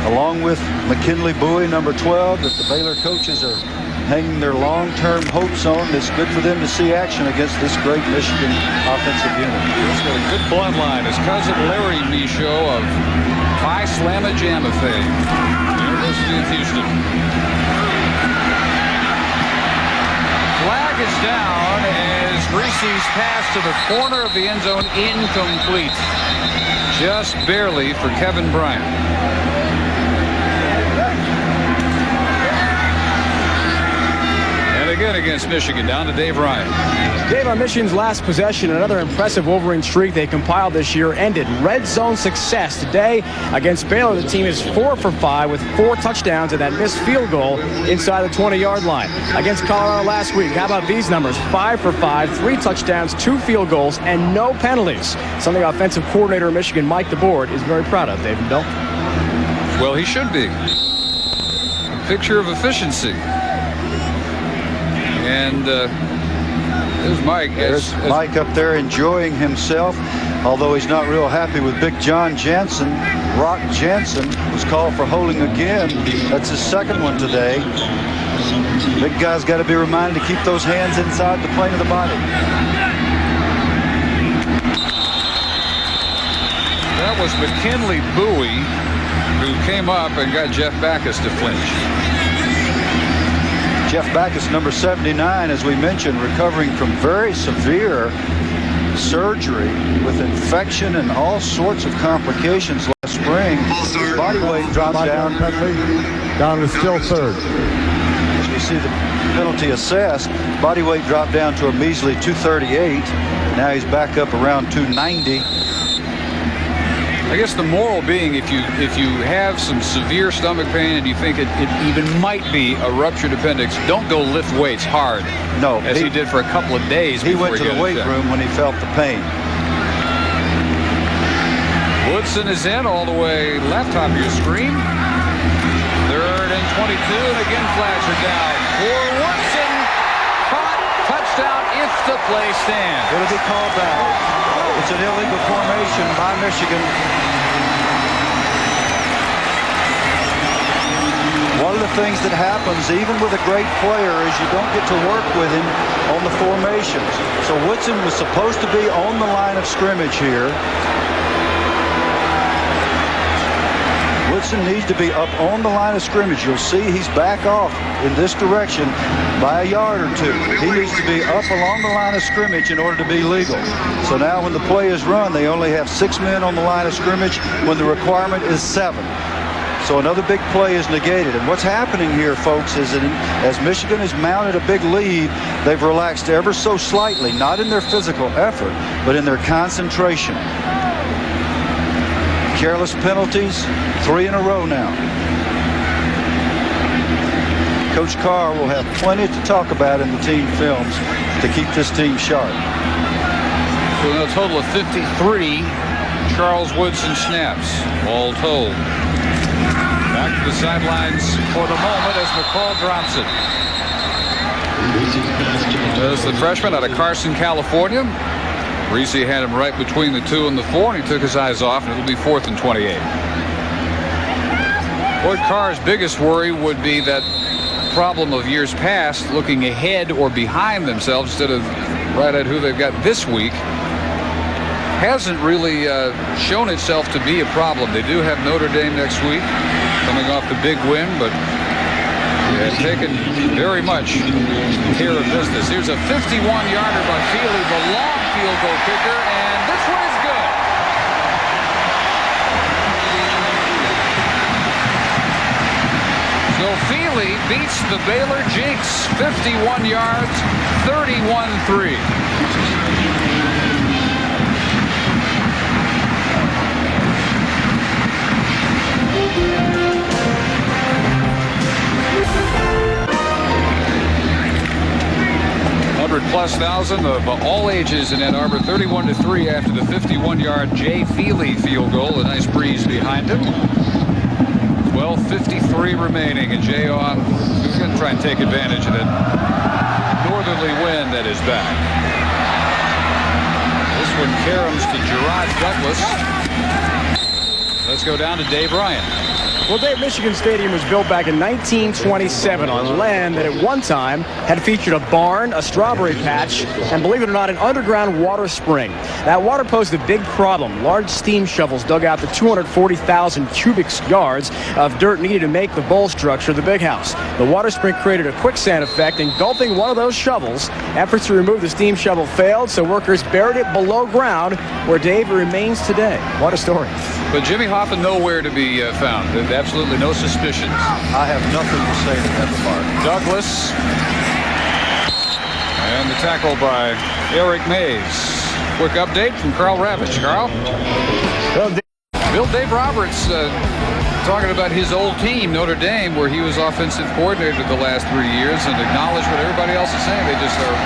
along with McKinley Bowie, number 12, that the Baylor coaches are hanging their long-term hopes on. It's good for them to see action against this great Michigan offensive unit. He's got a good bloodline. His cousin Larry Michaud of Phi Slamma Jamma fame, University of Houston. Flag is down as Greasy's pass to the corner of the end zone incomplete. Just barely for Kevin Bryant. Again against Michigan, down to Dave Ryan. Dave, on Michigan's last possession, another impressive Wolverine streak they compiled this year ended. Red zone success today against Baylor. The team is 4 for 5 with 4 touchdowns and that missed field goal inside the 20-yard line. Against Colorado last week, how about these numbers? 5 for 5, 3 touchdowns, 2 field goals, and no penalties. Something offensive coordinator of Michigan, Mike DeBoard, is very proud of. Dave and Bill. Well, he should be. A picture of efficiency. And there's Mike. There's Mike up there enjoying himself, although he's not real happy with Big John Jansen. Rock Jansen was called for holding again. That's his second one today. Big guy's got to be reminded to keep those hands inside the plane of the body. That was McKinley Bowie who came up and got Jeff Backus to flinch. Jeff Backus, number 79, as we mentioned, recovering from very severe surgery with infection and all sorts of complications last spring. His body weight drops down. Down to still 3rd. As we see the penalty assessed, body weight dropped down to a measly 238. Now he's back up around 290. I guess the moral being, if you have some severe stomach pain and you think it even might be a ruptured appendix, don't go lift weights hard. No, as he did for a couple of days. He went to the weight room when he felt the pain. Woodson is in all the way left top of your screen. 3rd and 22, and again flags are down for Woodson. Caught, touchdown if the play stands. It'll be called back. It's an illegal formation by Michigan. One of the things that happens, even with a great player, is you don't get to work with him on the formations. So Woodson was supposed to be on the line of scrimmage here. Woodson needs to be up on the line of scrimmage. You'll see he's back off in this direction by a yard or two. He needs to be up along the line of scrimmage in order to be legal. So now when the play is run, they only have 6 men on the line of scrimmage when the requirement is 7. So another big play is negated. And what's happening here, folks, is that as Michigan has mounted a big lead, they've relaxed ever so slightly, not in their physical effort, but in their concentration. Careless penalties, 3 in a row now. Coach Carr will have plenty to talk about in the team films to keep this team sharp. So a total of 53 Charles Woodson snaps, all told. Back to the sidelines for the moment as McCall drops it. There's the freshman out of Carson, California. Reese had him right between the 2 and the 4, and he took his eyes off, and it'll be 4th and 28. Lloyd Carr's biggest worry would be that problem of years past, looking ahead or behind themselves instead of right at who they've got this week. Hasn't really shown itself to be a problem. They do have Notre Dame next week, coming off the big win, but they have taken very much care of business. Here's a 51-yarder by Feely, the long field goal kicker, and this one is good. So Feely beats the Baylor jinx, 51 yards, 31-3. +1,000 of all ages in Ann Arbor, 31-3 after the 51-yard Jay Feely field goal. A nice breeze behind him. 12:53 remaining, and Jay on who's going to try and take advantage of that northerly wind that is back. This one caroms to Gerard Douglas. Let's go down to Dave Ryan. Well, Dave, Michigan Stadium was built back in 1927 on land that at one time had featured a barn, a strawberry patch, and believe it or not, an underground water spring. That water posed a big problem. Large steam shovels dug out the 240,000 cubic yards of dirt needed to make the bowl structure of the big house. The water spring created a quicksand effect, engulfing one of those shovels. Efforts to remove the steam shovel failed, so workers buried it below ground, where Dave remains today. What a story. But Jimmy Hoffa nowhere to be found. Absolutely no suspicions. I have nothing to say to that remark. Douglas. And the tackle by Eric Mays. Quick update from Carl Ravitch. Carl? Dave Roberts talking about his old team, Notre Dame, where he was offensive coordinator the last 3 years, and acknowledged what everybody else is saying. They just are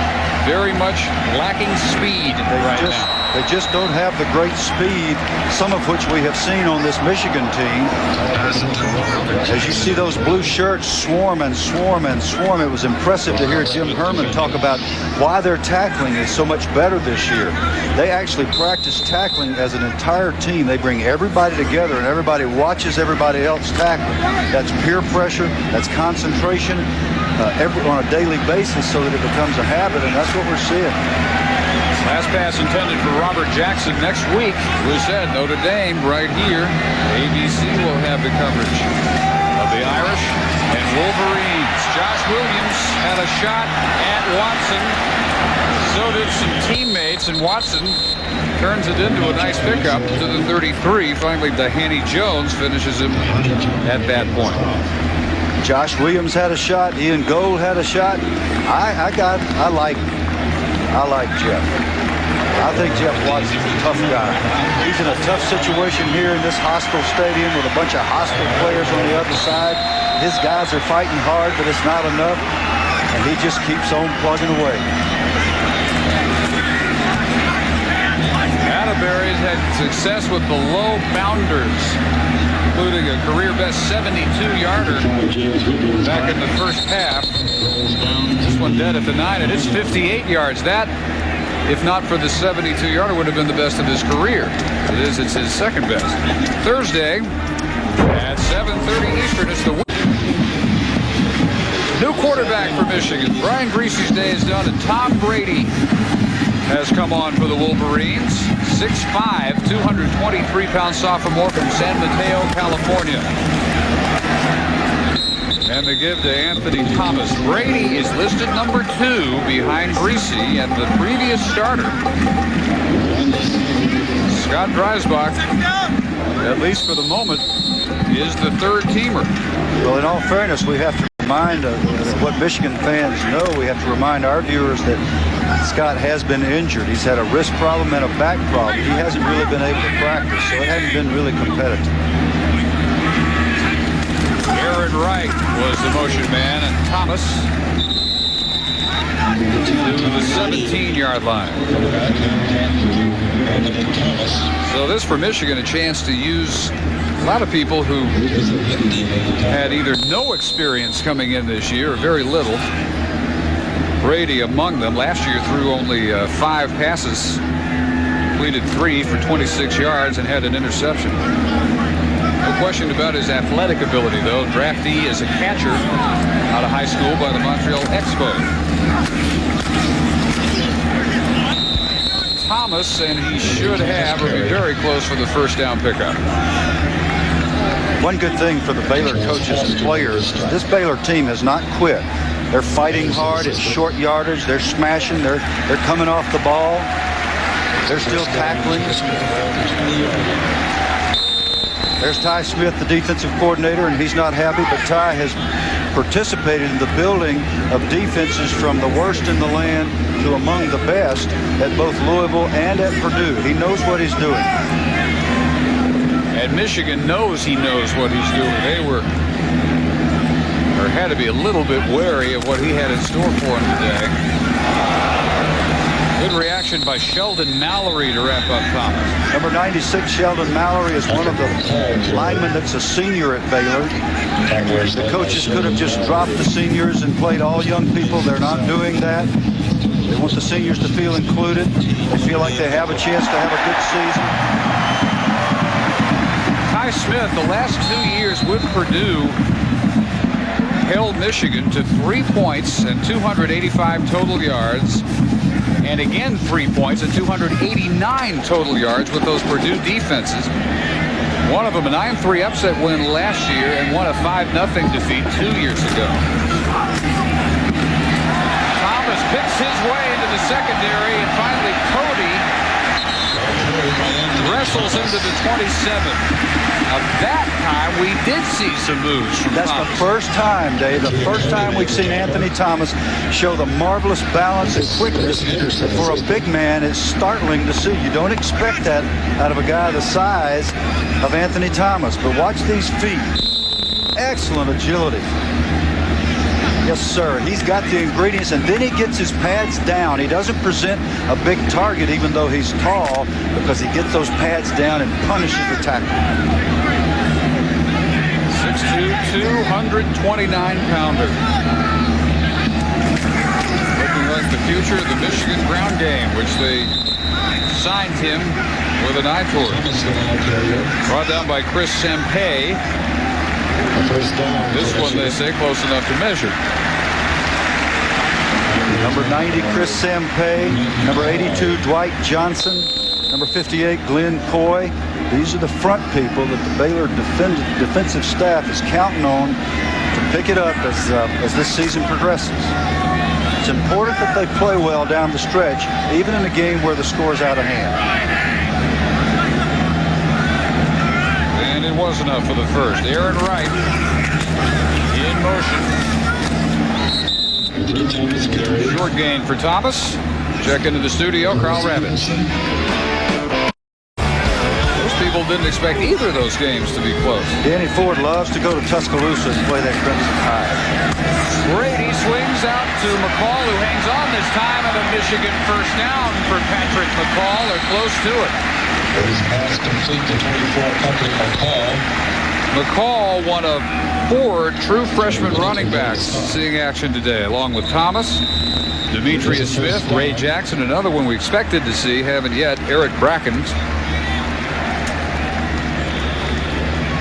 very much lacking speed right now. They just don't have the great speed, some of which we have seen on this Michigan team. As you see those blue shirts swarm and swarm and swarm, it was impressive to hear Jim Herman talk about why their tackling is so much better this year. They actually practice tackling as an entire team. They bring everybody together and everybody watches everybody else tackle. That's peer pressure, that's concentration on a daily basis so that it becomes a habit, and that's what we're seeing. Last pass intended for Robert Jackson next week. We said Notre Dame right here. ABC will have the coverage of the Irish and Wolverines. Josh Williams had a shot at Watson. So did some teammates, and Watson turns it into a nice pickup to the 33. Finally, Dehaney Jones finishes him at that point. Josh Williams had a shot. Ian Gold had a shot. I like Jeff. I think Jeff Watson's a tough guy. He's in a tough situation here in this hostile stadium with a bunch of hostile players on the other side. His guys are fighting hard, but it's not enough, and he just keeps on plugging away. Atterbury's had success with the low bounders, including a career-best 72-yarder back in the first half. This one dead at the 9, and it's 58 yards. That, if not for the 72-yarder, would have been the best of his career. It's his second best. Thursday at 7:30 Eastern, it's the new quarterback for Michigan. Brian Griese's day is done, and Tom Brady has come on for the Wolverines. 6'5", 223-pound sophomore from San Mateo, California. And the give to Anthony Thomas. Brady is listed number 2 behind Griese and the previous starter, Scott Dreisbach, at least for the moment, is the third-teamer. Well, in all fairness, we have to remind what Michigan fans know. We have to remind our viewers that Scott has been injured. He's had a wrist problem and a back problem. He hasn't really been able to practice, so it hasn't been really competitive. Aaron Wright was the motion man, and Thomas to the 17-yard line. So this for Michigan, a chance to use a lot of people who had either no experience coming in this year or very little. Brady among them. Last year threw only 5 passes, completed 3 for 26 yards and had an interception. No question about his athletic ability, though. Draftee as a catcher out of high school by the Montreal Expos. Thomas, and he should have or be very close for the first down pickup. One good thing for the Baylor coaches and players, this Baylor team has not quit. They're fighting hard at short yardage. They're smashing. They're coming off the ball. They're still tackling. There's Ty Smith, the defensive coordinator, and he's not happy, but Ty has participated in the building of defenses from the worst in the land to among the best at both Louisville and at Purdue. He knows what he's doing. And Michigan knows he knows what he's doing. They were, or had to be a little bit wary of what he had in store for him today. Good reaction by Sheldon Mallory to wrap up Thomas. Number 96, Sheldon Mallory, is one of the linemen that's a senior at Baylor. The coaches could have just dropped the seniors and played all young people. They're not doing that. They want the seniors to feel included. They feel like they have a chance to have a good season. Ty Smith, the last 2 years with Purdue, held Michigan to 3 points and 285 total yards. And again 3 points and 289 total yards with those Purdue defenses. One of them a 9-3 upset win last year and one a 5-0 defeat 2 years ago. Thomas picks his way into the secondary, and finally Cody wrestles into the 27. Now that time we did see some moves from That's Thomas. the first time, Dave, the first time we've seen Anthony Thomas show the marvelous balance and quickness for a big man. It's startling to see. You don't expect that out of a guy the size of Anthony Thomas. But watch these feet. Excellent agility. Yes, sir. He's got the ingredients, and then he gets his pads down. He doesn't present a big target, even though he's tall, because he gets those pads down and punishes the tackle. 6'2", 229-pounder. Looking like the future of the Michigan ground game, which they signed him with an eye toward. Brought down by Chris Sempe. This one, they say, close enough to measure. Number 90, Chris Sempe. Number 82, Dwight Johnson. Number 58, Glenn Coy. These are the front people that the Baylor defensive staff is counting on to pick it up as this season progresses. It's important that they play well down the stretch, even in a game where the score is out of hand. And it was enough for the first. Aaron Wright in motion. Short gain for Thomas. Check into the studio, Carl Rabbit. Most people didn't expect either of those games to be close. Danny Ford loves to go to Tuscaloosa and play that Crimson Tide. Brady swings out to McCall, who hangs on this time, and a Michigan first down for Patrick McCall. They're close to it. His pass complete to 24, Patrick McCall. McCall, one of 4 true freshman running backs seeing action today, along with Thomas, Demetrius Smith, Ray Jackson, another one we expected to see, haven't yet, Eric Bracken.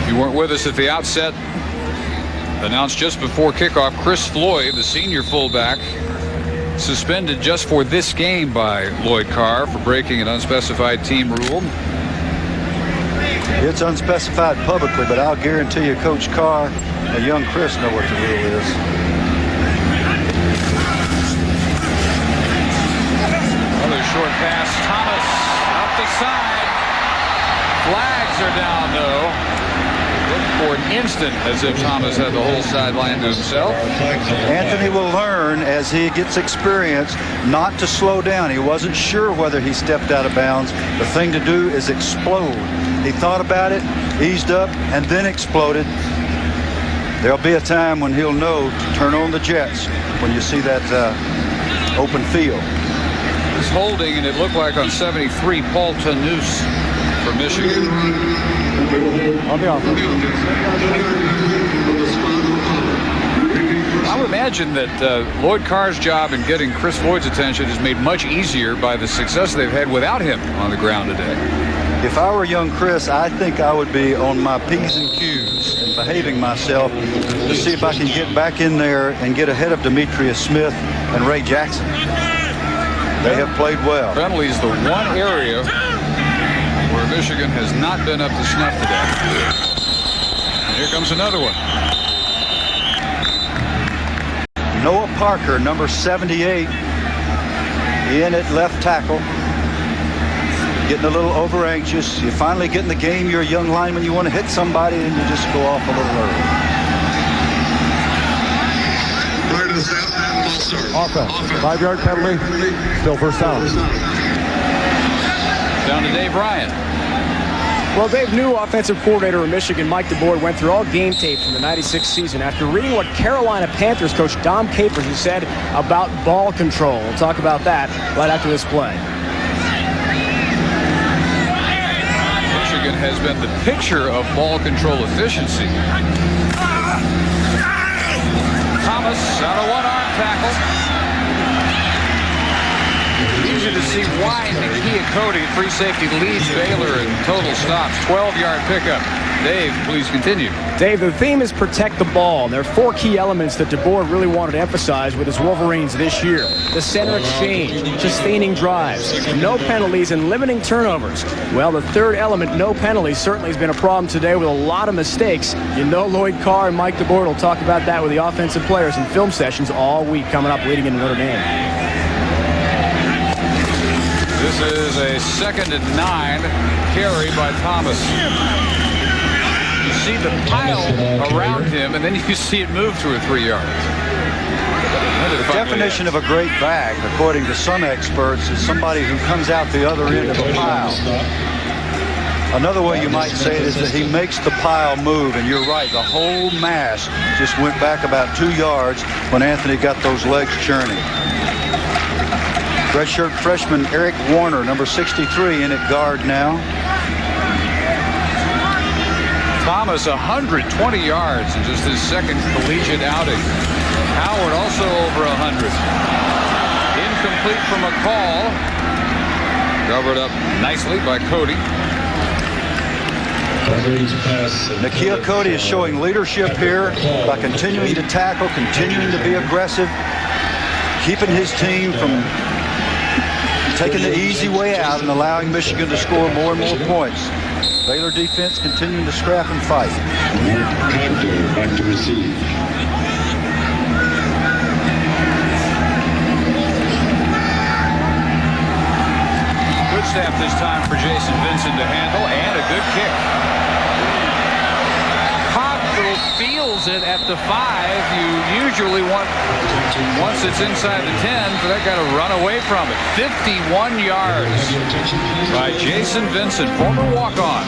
You weren't with us at the outset. Announced just before kickoff, Chris Floyd, the senior fullback, suspended just for this game by Lloyd Carr for breaking an unspecified team rule. It's unspecified publicly, but I'll guarantee you Coach Carr and young Chris know what the rule is. Another short pass. Thomas up the side. Flags are down, though. Looked for an instant as if Thomas had the whole sideline to himself. Anthony will learn as he gets experience not to slow down. He wasn't sure whether he stepped out of bounds. The thing to do is explode. He thought about it, eased up, and then exploded. There'll be a time when he'll know to turn on the jets when you see that open field. He's holding, and it looked like on 73, Paul Tanous for Michigan. On the offense. I would imagine that Lloyd Carr's job in getting Chris Floyd's attention is made much easier by the success they've had without him on the ground today. If I were young Chris, I think I would be on my P's and Q's and behaving myself to see if I can get back in there and get ahead of Demetrius Smith and Ray Jackson. They have played well. Penalty is the one area where Michigan has not been up to snuff today. And here comes another one. Noah Parker, number 78, in at left tackle. Getting a little over anxious. You finally get in the game. You're a young lineman. You want to hit somebody, and you just go off a little early. Prior to the snap, false start. Offense. 5-yard penalty. Still first down. Down to Dave Ryan. Well, Dave, new offensive coordinator of Michigan, Mike DeBoer, went through all game tape from the '96 season after reading what Carolina Panthers coach Dom Capers has said about ball control. We'll talk about that right after this play. Michigan has been the picture of ball control efficiency. Thomas on a one-arm tackle. Easy to see why Nakia Cody, free safety, leads Baylor in total stops. 12-yard pickup. Dave, please continue. Dave, the theme is protect the ball. And there are 4 key elements that DeBoer really wanted to emphasize with his Wolverines this year. The center exchange, sustaining drives, no penalties, and limiting turnovers. Well, the third element, no penalties, certainly has been a problem today with a lot of mistakes. You know Lloyd Carr and Mike DeBoer will talk about that with the offensive players in film sessions all week coming up leading into Notre Dame. This is a 2nd and 9 carry by Thomas. You see the pile around him, and then you see it move 2 or 3 yards. The definition of a great back, according to some experts, is somebody who comes out the other end of a pile. Another way you might say it is that he makes the pile move, and you're right, the whole mass just went back about 2 yards when Anthony got those legs churning. Redshirt freshman Eric Warner, number 63, in at guard now. Thomas, 120 yards in just his second collegiate outing. Howard also over 100. Incomplete from McCall. Covered up nicely by Cody. Nakia Cody is showing leadership here by continuing to tackle, continuing to be aggressive, keeping his team from taking the easy way out and allowing Michigan to score more and more points. Baylor defense continuing to scrap and fight. Back to receive. Good snap this time for Jason Vincent to handle, and a good kick. Cogdill feels fouls it at the 5. You usually want, once it's inside the 10, for that guy to run away from it. 51 yards by Jason Vincent, former walk-on.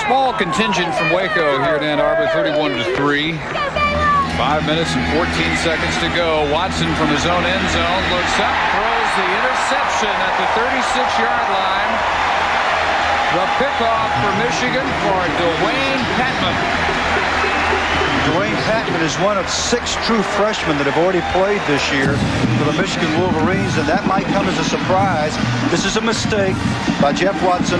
Small contingent from Waco here in Ann Arbor, 31-3. 5 minutes and 14 seconds to go. Watson from his own end zone looks up, throws the interception at the 36-yard line. The pickoff for Michigan for Dwayne Patman. Dwayne Patman is one of 6 true freshmen that have already played this year for the Michigan Wolverines, and that might come as a surprise. This is a mistake by Jeff Watson.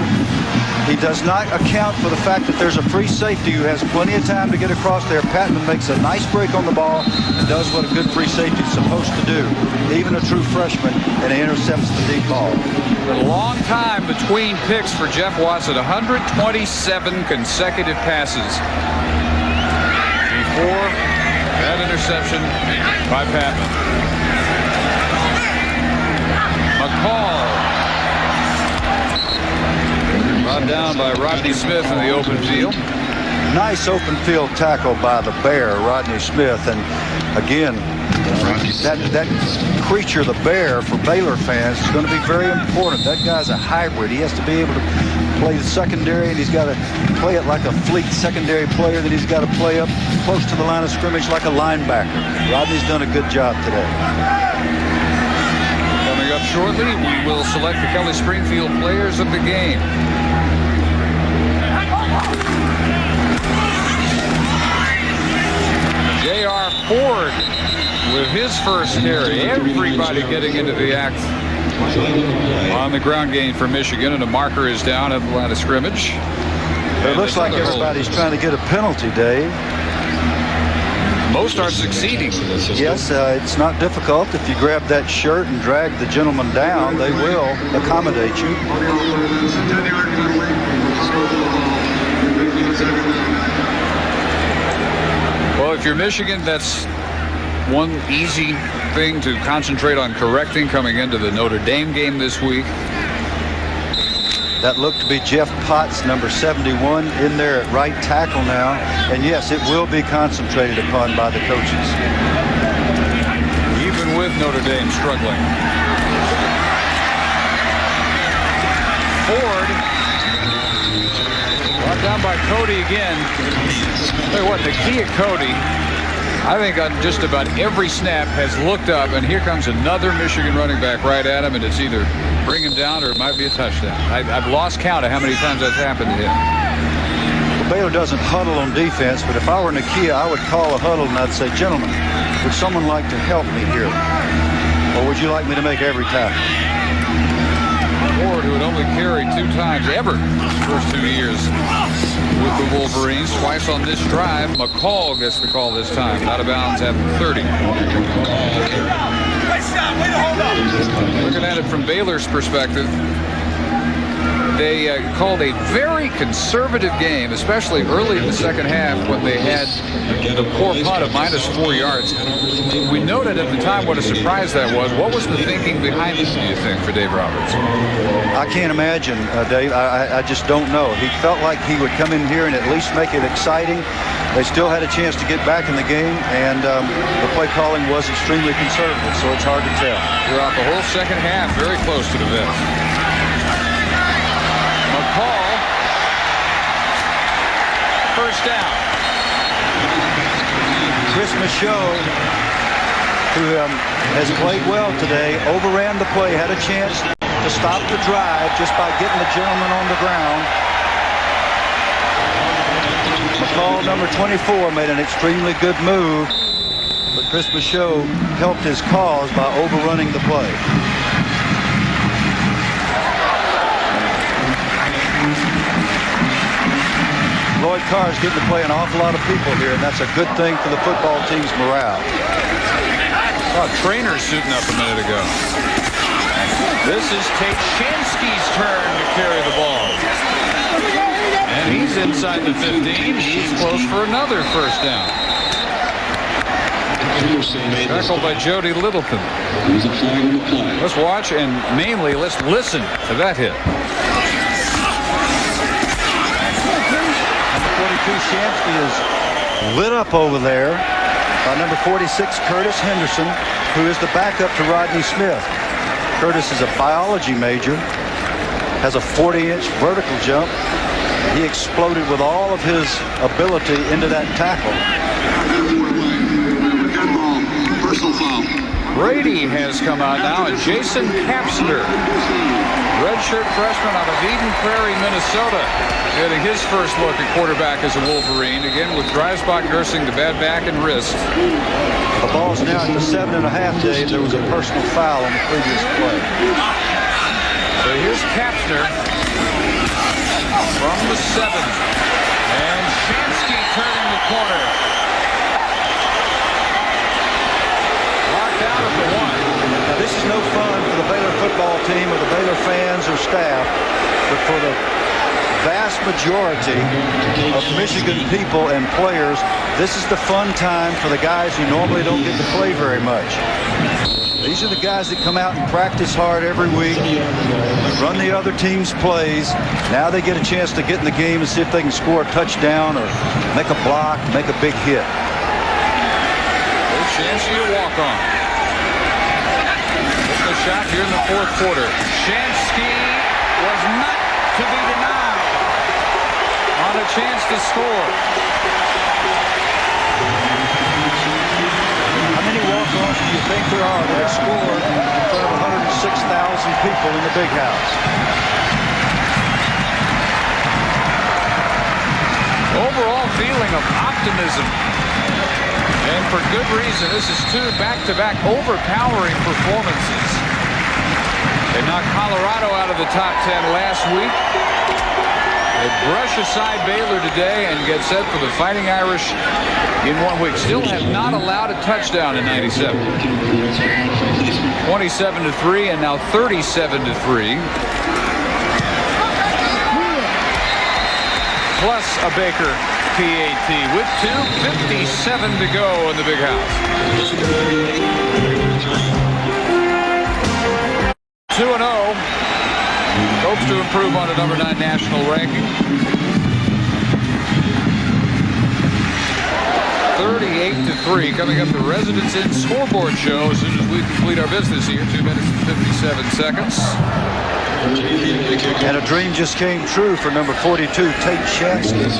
He does not account for the fact that there's a free safety who has plenty of time to get across there. Patman makes a nice break on the ball and does what a good free safety is supposed to do, even a true freshman, and he intercepts the deep ball. A long time between picks for Jeff Watson, 127 consecutive passes before that interception by Patman. McCall brought down by Rodney Smith in the open field. Nice open field tackle by the Bear, Rodney Smith. And again, that creature, the Bear, for Baylor fans is going to be very important. That guy's a hybrid. He has to be able to play the secondary, and he's got to play it like a fleet secondary player. Then he's got to play up close to the line of scrimmage like a linebacker. Rodney's done a good job today. Coming up shortly, we will select the Kelly Springfield players of the game. J.R. Ford with his first carry. Everybody getting into the act on the ground game for Michigan, and a marker is down at the line of scrimmage. It looks like everybody's trying to get a penalty, Dave. Most are succeeding. Yes, it's not difficult. If you grab that shirt and drag the gentleman down, they will accommodate you. Well, if you're Michigan, that's one easy thing to concentrate on correcting coming into the Notre Dame game this week. That looked to be Jeff Potts, number 71, in there at right tackle now. And yes, it will be concentrated upon by the coaches. Even with Notre Dame struggling. Ford brought down by Cody again. Tell you what, the key at Cody, I think on just about every snap, has looked up, and here comes another Michigan running back right at him, and it's either bring him down or it might be a touchdown. I've lost count of how many times that's happened to him. Well, Baylor doesn't huddle on defense, but if I were Nakia, I would call a huddle and I'd say, gentlemen, would someone like to help me here? Or would you like me to make every tackle? Ford, who had only carried 2 times ever his first 2 years with the Wolverines, twice on this drive. McCall gets the call this time, out of bounds at 30. Looking at it from Baylor's perspective, they called a very conservative game, especially early in the second half when they had the poor punt of -4 yards. We noted at the time what a surprise that was. What was the thinking behind it, do you think, for Dave Roberts? I can't imagine, Dave. I just don't know. He felt like he would come in here and at least make it exciting. They still had a chance to get back in the game, and the play calling was extremely conservative, so it's hard to tell. Throughout the whole second half, very close to the vest. McCall, first down. Chris Michaud, who has played well today, overran the play, had a chance to stop the drive just by getting the gentleman on the ground. McCall, number 24, made an extremely good move, but Chris Michaud helped his cause by overrunning the play. Lloyd Carr is getting to play an awful lot of people here, and that's a good thing for the football team's morale. Oh, trainer suiting up a minute ago. This is Tate Shansky's turn to carry the ball. And he's inside the 15. He's close for another first down. Tackled by Jody Littleton. Let's watch, and mainly let's listen to that hit. Shansky is lit up over there by number 46, Curtis Henderson, who is the backup to Rodney Smith. Curtis is a biology major, has a 40-inch vertical jump. He exploded with all of his ability into that tackle. Brady has come out now, and Jason Kapsner, redshirt freshman out of Eden Prairie, Minnesota, getting his first look at quarterback as a Wolverine, again with Dreisbach nursing the bad back and wrist. The ball's now at the 7.5, Dave. There was a personal foul on the previous play. So here's Kapsner from the 7, and Shansky turning the corner. Locked out at the 1. Now, this is no fun for the Baylor football team or the Baylor fans or staff, but for the vast majority of Michigan people and players, this is the fun time for the guys who normally don't get to play very much. These are the guys that come out and practice hard every week, run the other team's plays. Now they get a chance to get in the game and see if they can score a touchdown or make a block, make a big hit. There's Shansky to walk on. Taking a shot here in the 4th quarter. Shansky was not to be denied on a chance to score. How many walk-ons do you think there are that have scored in front of 106,000 people in the big house? Overall feeling of optimism. And for good reason. This is 2 back-to-back overpowering performances. They knocked Colorado out of the top 10 last week. They brush aside Baylor today and get set for the Fighting Irish in 1 week. Still have not allowed a touchdown in 97. 27-3 and now 37-3. Plus a Baker PAT with 2:57 to go in the big house. 2-0. Hopes to improve on a number 9 national ranking. 38-3. Coming up, the Residence Inn scoreboard show as soon as we complete our business here. 2 minutes and 57 seconds. And a dream just came true for number 42, Tate Shansky,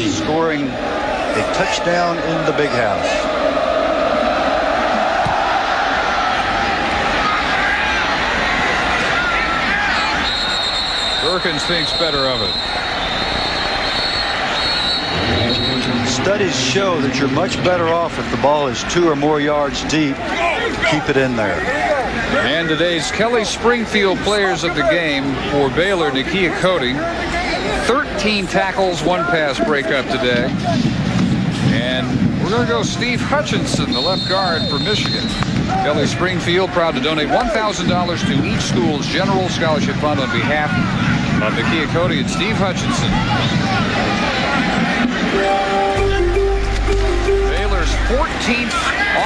scoring a touchdown in the big house. Perkins thinks better of it. Studies show that you're much better off if the ball is 2 or more yards deep. Keep it in there. And today's Kelly Springfield players of the game for Baylor, Nakia Cody, 13 tackles, 1 pass breakup today. And we're going to go Steve Hutchinson, the left guard for Michigan. Kelly Springfield proud to donate $1,000 to each school's general scholarship fund on behalf of Nakia Cody and Steve Hutchinson. Baylor's 14th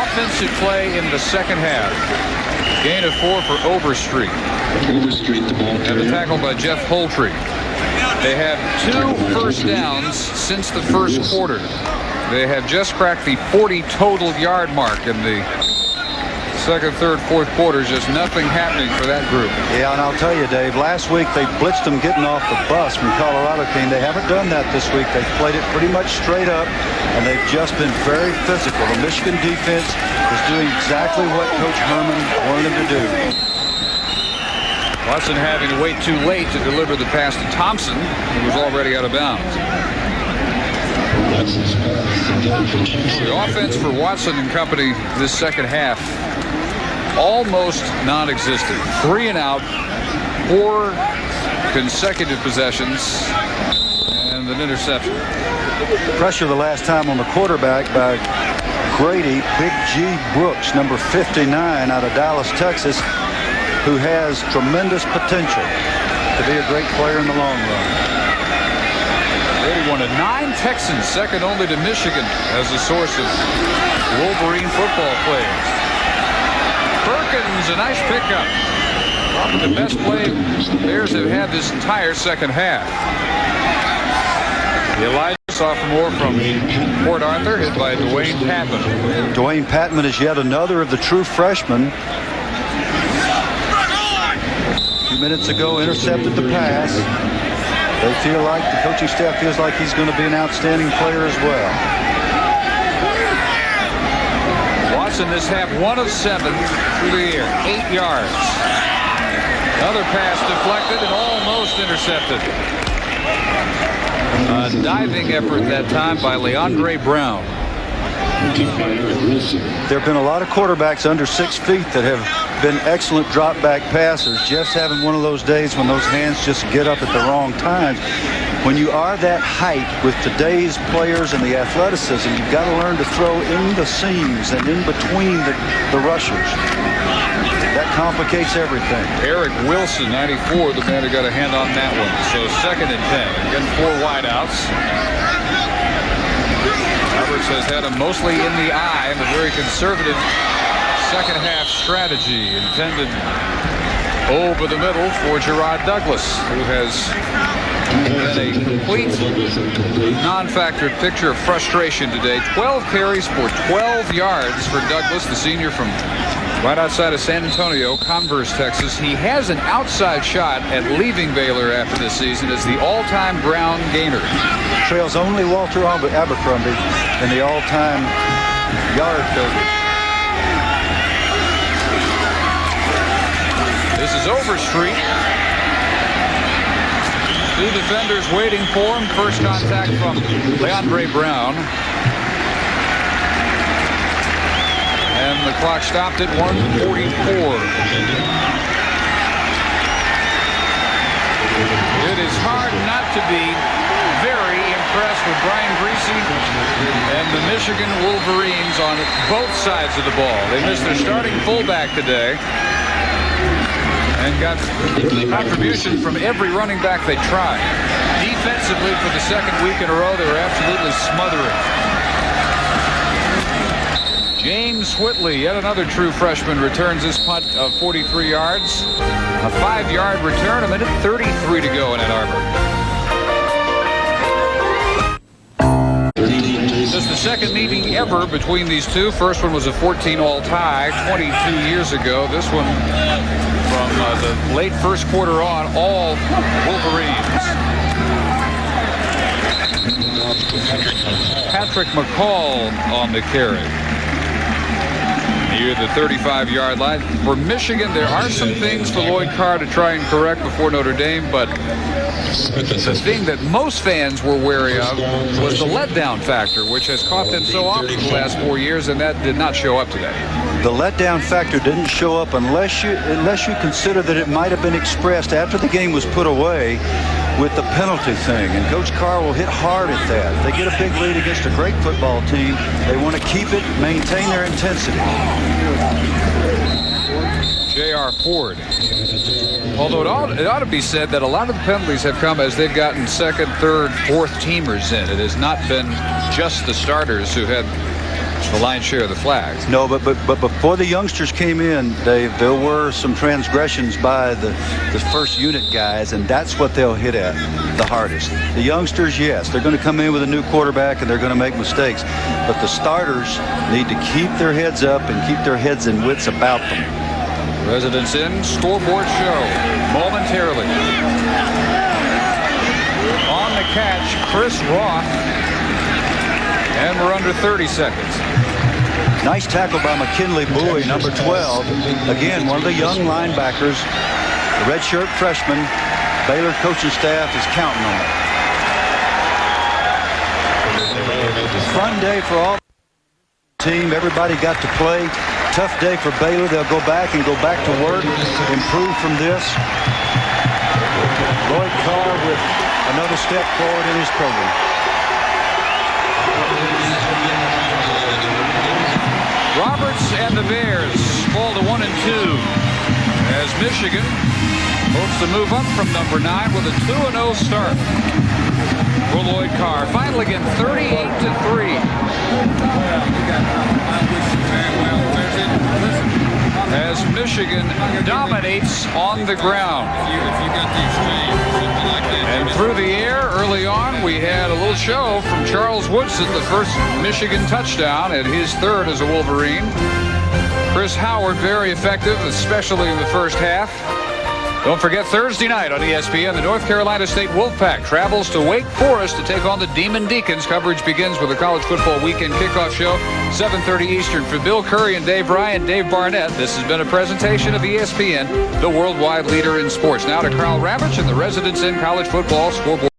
offensive play in the second half. Gain of 4 for Overstreet. And a tackle by Jeff Holtree. They have 2 first downs since the first quarter. They have just cracked the 40 total yard mark in the second, third, fourth quarters. Just nothing happening for that group. Yeah, and I'll tell you, Dave, last week they blitzed them getting off the bus from Colorado team. They haven't done that this week. They've played it pretty much straight up, and they've just been very physical. The Michigan defense is doing exactly what Coach Herman wanted them to do. Watson having to wait too late to deliver the pass to Thompson, who was already out of bounds. The offense for Watson and company this second half almost non-existent. 3 and out, 4 consecutive possessions, and an interception. Pressure the last time on the quarterback by Grady, Big G Brooks, number 59 out of Dallas, Texas, who has tremendous potential to be a great player in the long run. They one of 9 Texans, second only to Michigan as a source of Wolverine football players. Perkins, a nice pickup. Probably the best play the Bears have had this entire second half. Elijah, sophomore from Port Arthur, hit by Dwayne Patman. Dwayne Patman is yet another of the true freshmen. A few minutes ago, intercepted the pass. They feel like, the coaching staff feels like he's going to be an outstanding player as well. Watson this half 1 of 7 through the air, 8 yards. Another pass deflected and almost intercepted. A diving effort that time by Leandre Brown. There have been a lot of quarterbacks under 6 feet that have been excellent drop back passers. Jeff's having one of those days when those hands just get up at the wrong times. When you are that height with today's players and the athleticism, you've got to learn to throw in the seams and in between the rushers. That complicates everything. Eric Wilson, 94, the man who got a hand on that one. So 2nd and 10. Again, 4 wideouts. Roberts has had him mostly in the eye, and a very conservative second half strategy intended over the middle for Gerard Douglas, who has been a complete non-factored picture of frustration today. 12 carries for 12 yards for Douglas, the senior from right outside of San Antonio, Converse, Texas. He has an outside shot at leaving Baylor after this season as the all-time ground gainer. Trails only Walter Abercrombie in the all-time yard total. This is Overstreet. 2 defenders waiting for him. First contact from Leandre Brown. And the clock stopped at 1:44. It is hard not to be very impressed with Brian Griese and the Michigan Wolverines on both sides of the ball. They missed their starting fullback today and got contribution from every running back they tried. Defensively, for the 2nd week in a row, they were absolutely smothering. James Whitley, yet another true freshman, returns this punt of 43 yards. A 5-yard return, 1:33 to go in Ann Arbor. This is the 2nd meeting ever between these two. First one was a 14-all tie 22 years ago. This one from the late first quarter on, all Wolverines. Patrick McCall on the carry. Near the 35-yard line. For Michigan, there are some things for Lloyd Carr to try and correct before Notre Dame, but the thing that most fans were wary of was the letdown factor, which has caught them so often the last 4 years, and that did not show up today. The letdown factor didn't show up unless you consider that it might have been expressed after the game was put away with the penalty thing, and Coach Carr will hit hard at that. If they get a big lead against a great football team, they want to keep it, maintain their intensity. J.R. Ford. Although it ought to be said that a lot of the penalties have come as they've gotten 2nd, 3rd, 4th teamers in. It has not been just the starters who had the lion's share of the flags. No, but before the youngsters came in, Dave, there were some transgressions by the first unit guys, and that's what they'll hit at the hardest. The youngsters, yes, they're going to come in with a new quarterback and they're going to make mistakes, but the starters need to keep their heads up and keep their heads and wits about them. Residents in, scoreboard show momentarily. On the catch, Chris Roth. And we're under 30 seconds. Nice tackle by McKinley Bowie, number 12. Again, one of the young linebackers, the redshirt freshman. Baylor coaching staff is counting on it. Fun day for all team. Everybody got to play. Tough day for Baylor. They'll go back to work, improve from this. Lloyd Carr with another step forward in his program. Roberts and the Bears fall to 1-2 as Michigan hopes to move up from number 9 with a 2-0 start for Lloyd Carr. Final again, 38-3. As Michigan dominates on the ground. And through the air early early on, we had a little show from Charles Woodson, the first Michigan touchdown, and his third as a Wolverine. Chris Howard, very effective, especially in the first half. Don't forget Thursday night on ESPN, the North Carolina State Wolfpack travels to Wake Forest to take on the Demon Deacons. Coverage begins with the college football weekend kickoff show, 7:30 Eastern. For Bill Curry and Dave Ryan, Dave Barnett, this has been a presentation of ESPN, the worldwide leader in sports. Now to Carl Ravitch and the Residents in College Football Scoreboard.